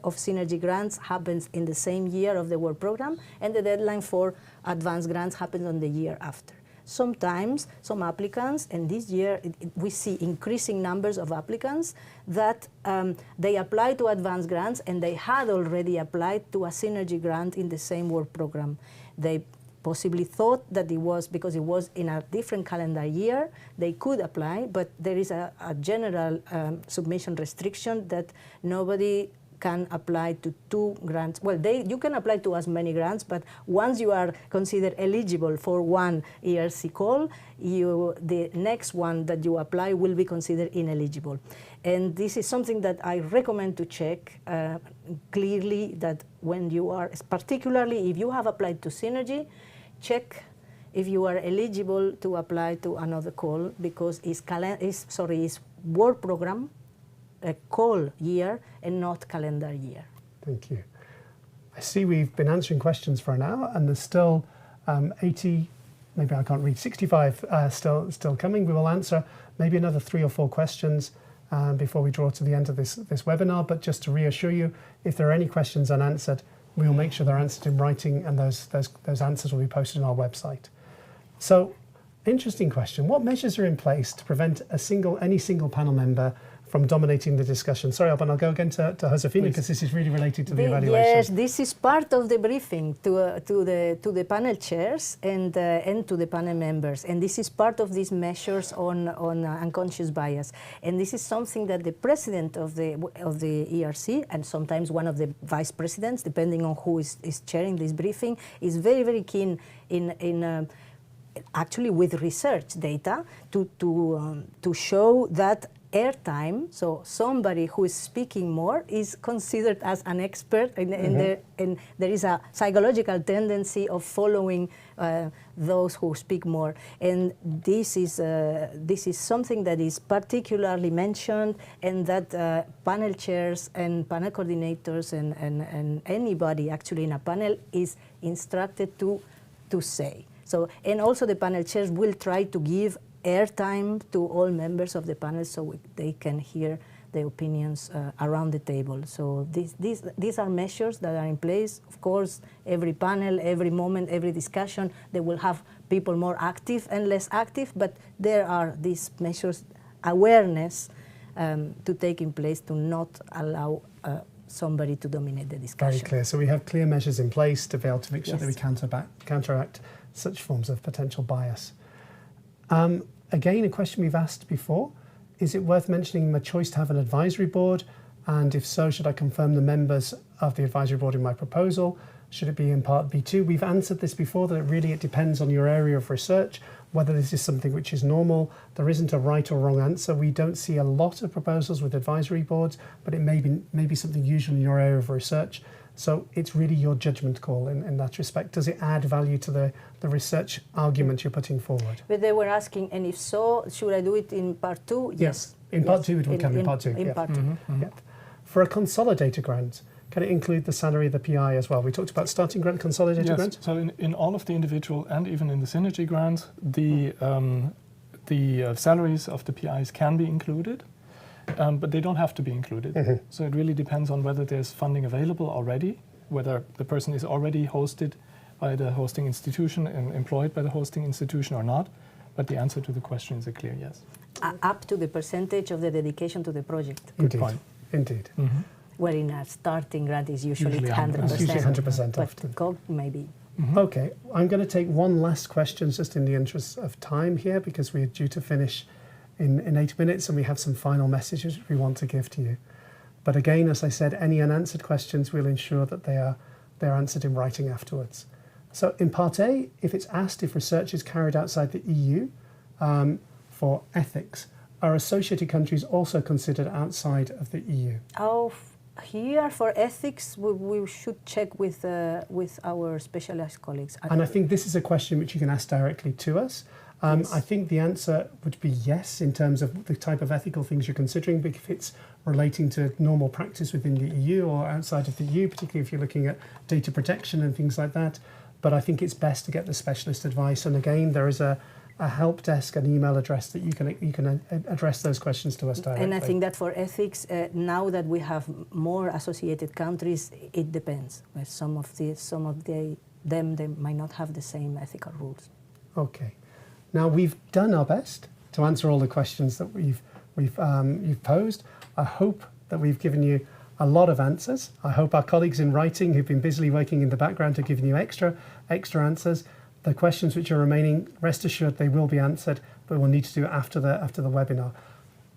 of Synergy grants happens in the same year of the work program, and the deadline for advanced grants happens on the year after. Sometimes some applicants, and this year we see increasing numbers of applicants that they apply to advanced grants and they had already applied to a Synergy grant in the same work program. They possibly thought that it was because it was in a different calendar year, they could apply, but there is a general submission restriction that nobody can apply to 2 grants. Well, you can apply to as many grants, but once you are considered eligible for one ERC call, the next one that you apply will be considered ineligible. And this is something that I recommend to check clearly, that when you are, particularly if you have applied to Synergy, check if you are eligible to apply to another call, because it's work program, a call year and not calendar year. Thank you. I see we've been answering questions for an hour and there's still 80 maybe I can't read, 65 still coming. We will answer maybe another 3 or 4 questions before we draw to the end of this webinar. But just to reassure you, if there are any questions unanswered, we will make sure they're answered in writing, and those answers will be posted on our website. So, interesting question. What measures are in place to prevent any single panel member from dominating the discussion? Sorry, Alban, I'll go again to Josefina, because this is really related to the evaluation. Yes, this is part of the briefing to the panel chairs and to the panel members, and this is part of these measures on unconscious bias. And this is something that the president of the ERC, and sometimes one of the vice presidents, depending on who is chairing this briefing, is very, very keen in actually with research data to show that airtime, so somebody who is speaking more is considered as an expert, and there is a psychological tendency of following those who speak more. And this is something that is particularly mentioned, and that panel chairs and panel coordinators and anybody actually in a panel is instructed to say. So, and also the panel chairs will try to give airtime to all members of the panel so they can hear the opinions around the table. So these are measures that are in place. Of course, every panel, every moment, every discussion, they will have people more active and less active, but there are these measures, awareness to take in place to not allow somebody to dominate the discussion. Very clear. So we have clear measures in place to be able to make sure that we counteract such forms of potential bias. Again, a question we've asked before, is it worth mentioning my choice to have an advisory board? And if so, should I confirm the members of the advisory board in my proposal? Should it be in part B2? We've answered this before, that it depends on your area of research, whether this is something which is normal. There isn't a right or wrong answer. We don't see a lot of proposals with advisory boards, but it may be something usual in your area of research. So it's really your judgment call in that respect. Does it add value to the research argument you're putting forward? But they were asking, and if so, should I do it in part 2? Yes. In part 2, it would come in part 2. In part 2. Yep. For a consolidated grant, can it include the salary of the PI as well? We talked about starting grant, consolidated grant. So in all of the individual and even in the synergy grant, the salaries of the PIs can be included. But they don't have to be included. So it really depends on whether there's funding available already, whether the person is already hosted by the hosting institution and employed by the hosting institution or not. But the answer to the question is a clear yes. Up to the percentage of the dedication to the project. Indeed. Good point. Indeed. Where in a starting grant is usually 100%. It's usually 100% but often. COG maybe. Okay, I'm going to take one last question just in the interest of time here, because we're due to finish in 8 minutes, and we have some final messages we want to give to you. But again, as I said, any unanswered questions, we'll ensure that they're answered in writing afterwards. So in part A, if it's asked if research is carried outside the EU for ethics, are associated countries also considered outside of the EU? Oh, here for ethics, we should check with our specialized colleagues. And I think this is a question which you can ask directly to us. Yes. I think the answer would be yes, in terms of the type of ethical things you're considering, but if it's relating to normal practice within the EU or outside of the EU, particularly if you're looking at data protection and things like that. But I think it's best to get the specialist advice. And again, there is a help desk, an email address that you can address those questions to us directly. And I think that for ethics, now that we have more associated countries, it depends. Some of them they might not have the same ethical rules. Okay. Now, we've done our best to answer all the questions that you've posed. I hope that we've given you a lot of answers. I hope our colleagues in writing who've been busily working in the background are giving you extra answers. The questions which are remaining, rest assured they will be answered, but we'll need to do it after the webinar.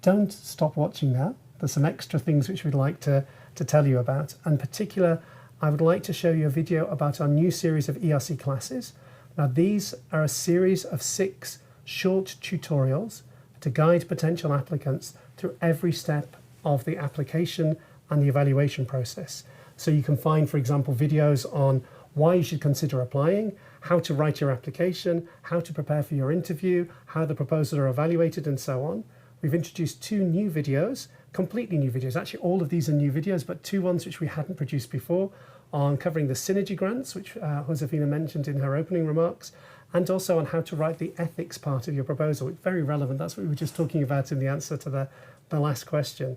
Don't stop watching now. There's some extra things which we'd like to tell you about. In particular, I would like to show you a video about our new series of ERC classes. Now, these are a series of 6 short tutorials to guide potential applicants through every step of the application and the evaluation process. So you can find, for example, videos on why you should consider applying, how to write your application, how to prepare for your interview, how the proposals are evaluated, and so on. We've introduced 2 new videos, completely new videos. Actually, all of these are new videos, but 2 ones which we hadn't produced before, on covering the Synergy Grants, which Josefina mentioned in her opening remarks, and also on how to write the ethics part of your proposal. It's very relevant. That's what we were just talking about in the answer to the last question.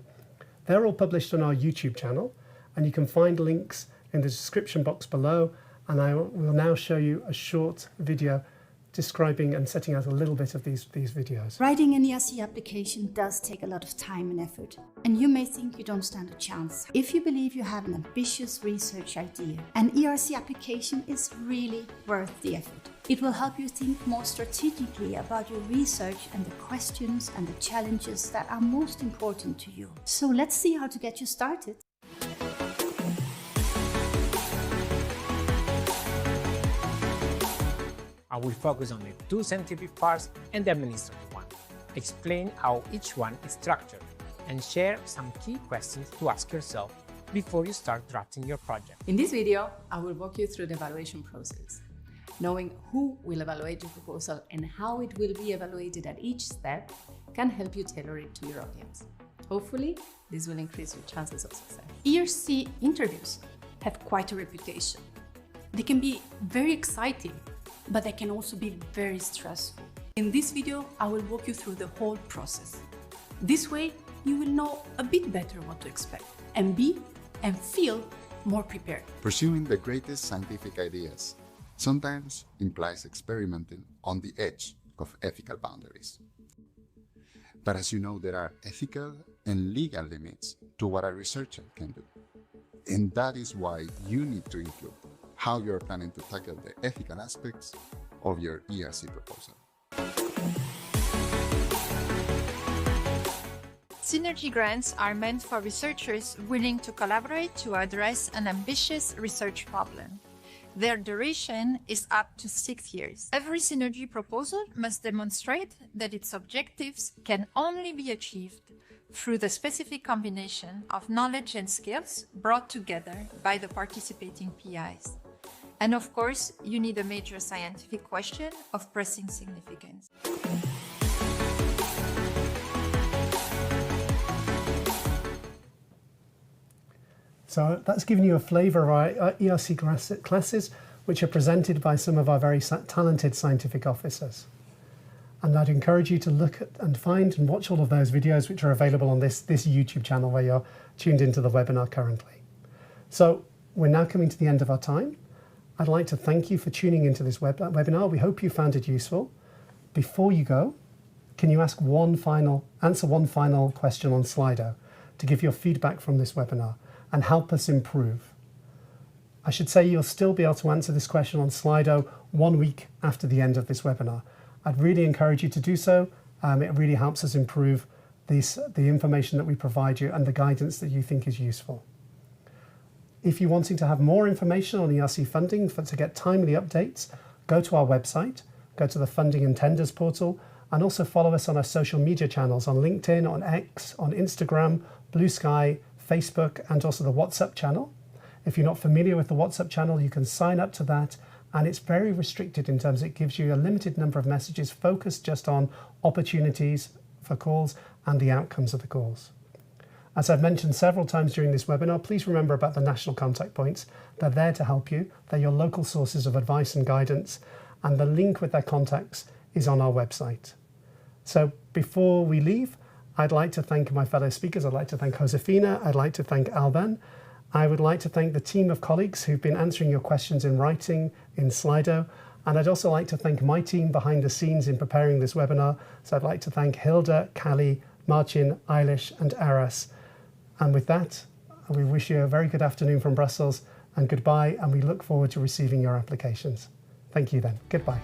They're all published on our YouTube channel, and you can find links in the description box below, and I will now show you a short video describing and setting out a little bit of these videos. Writing an ERC application does take a lot of time and effort, and you may think you don't stand a chance. If you believe you have an ambitious research idea, an ERC application is really worth the effort. It will help you think more strategically about your research and the questions and the challenges that are most important to you. So let's see how to get you started. I will focus on the two scientific parts and the administrative one, explain how each one is structured, and share some key questions to ask yourself before you start drafting your project. In this video, I will walk you through the evaluation process. Knowing who will evaluate your proposal and how it will be evaluated at each step can help you tailor it to your audience. Hopefully, this will increase your chances of success. ERC interviews have quite a reputation. They can be very exciting, but they can also be very stressful. In this video, I will walk you through the whole process. This way, you will know a bit better what to expect and be and feel more prepared. Pursuing the greatest scientific ideas sometimes implies experimenting on the edge of ethical boundaries. But as you know, there are ethical and legal limits to what a researcher can do. And that is why you need to include how you're planning to tackle the ethical aspects of your ERC proposal. Synergy grants are meant for researchers willing to collaborate to address an ambitious research problem. Their duration is up to 6 years. Every synergy proposal must demonstrate that its objectives can only be achieved through the specific combination of knowledge and skills brought together by the participating PIs. And of course, you need a major scientific question of pressing significance. So that's given you a flavour of our ERC classes, which are presented by some of our very talented scientific officers. And I'd encourage you to look at and find and watch all of those videos which are available on this YouTube channel where you're tuned into the webinar currently. So we're now coming to the end of our time. I'd like to thank you for tuning into this webinar. We hope you found it useful. Before you go, can you answer one final question on Slido to give your feedback from this webinar and help us improve? I should say you'll still be able to answer this question on Slido 1 week after the end of this webinar. I'd really encourage you to do so. It really helps us improve the information that we provide you and the guidance that you think is useful. If you're wanting to have more information on ERC funding to get timely updates, go to our website, go to the Funding and Tenders portal, and also follow us on our social media channels on LinkedIn, on X, on Instagram, Blue Sky, Facebook, and also the WhatsApp channel. If you're not familiar with the WhatsApp channel, you can sign up to that, and it's very restricted in terms it gives you a limited number of messages focused just on opportunities for calls and the outcomes of the calls. As I've mentioned several times during this webinar, please remember about the national contact points. They're there to help you. They're your local sources of advice and guidance, and the link with their contacts is on our website. So before we leave, I'd like to thank my fellow speakers. I'd like to thank Josefina. I'd like to thank Alban. I would like to thank the team of colleagues who've been answering your questions in writing in Slido. And I'd also like to thank my team behind the scenes in preparing this webinar. So I'd like to thank Hilda, Callie, Marcin, Eilish, and Aras. And with that, we wish you a very good afternoon from Brussels and goodbye. And we look forward to receiving your applications. Thank you then. Goodbye.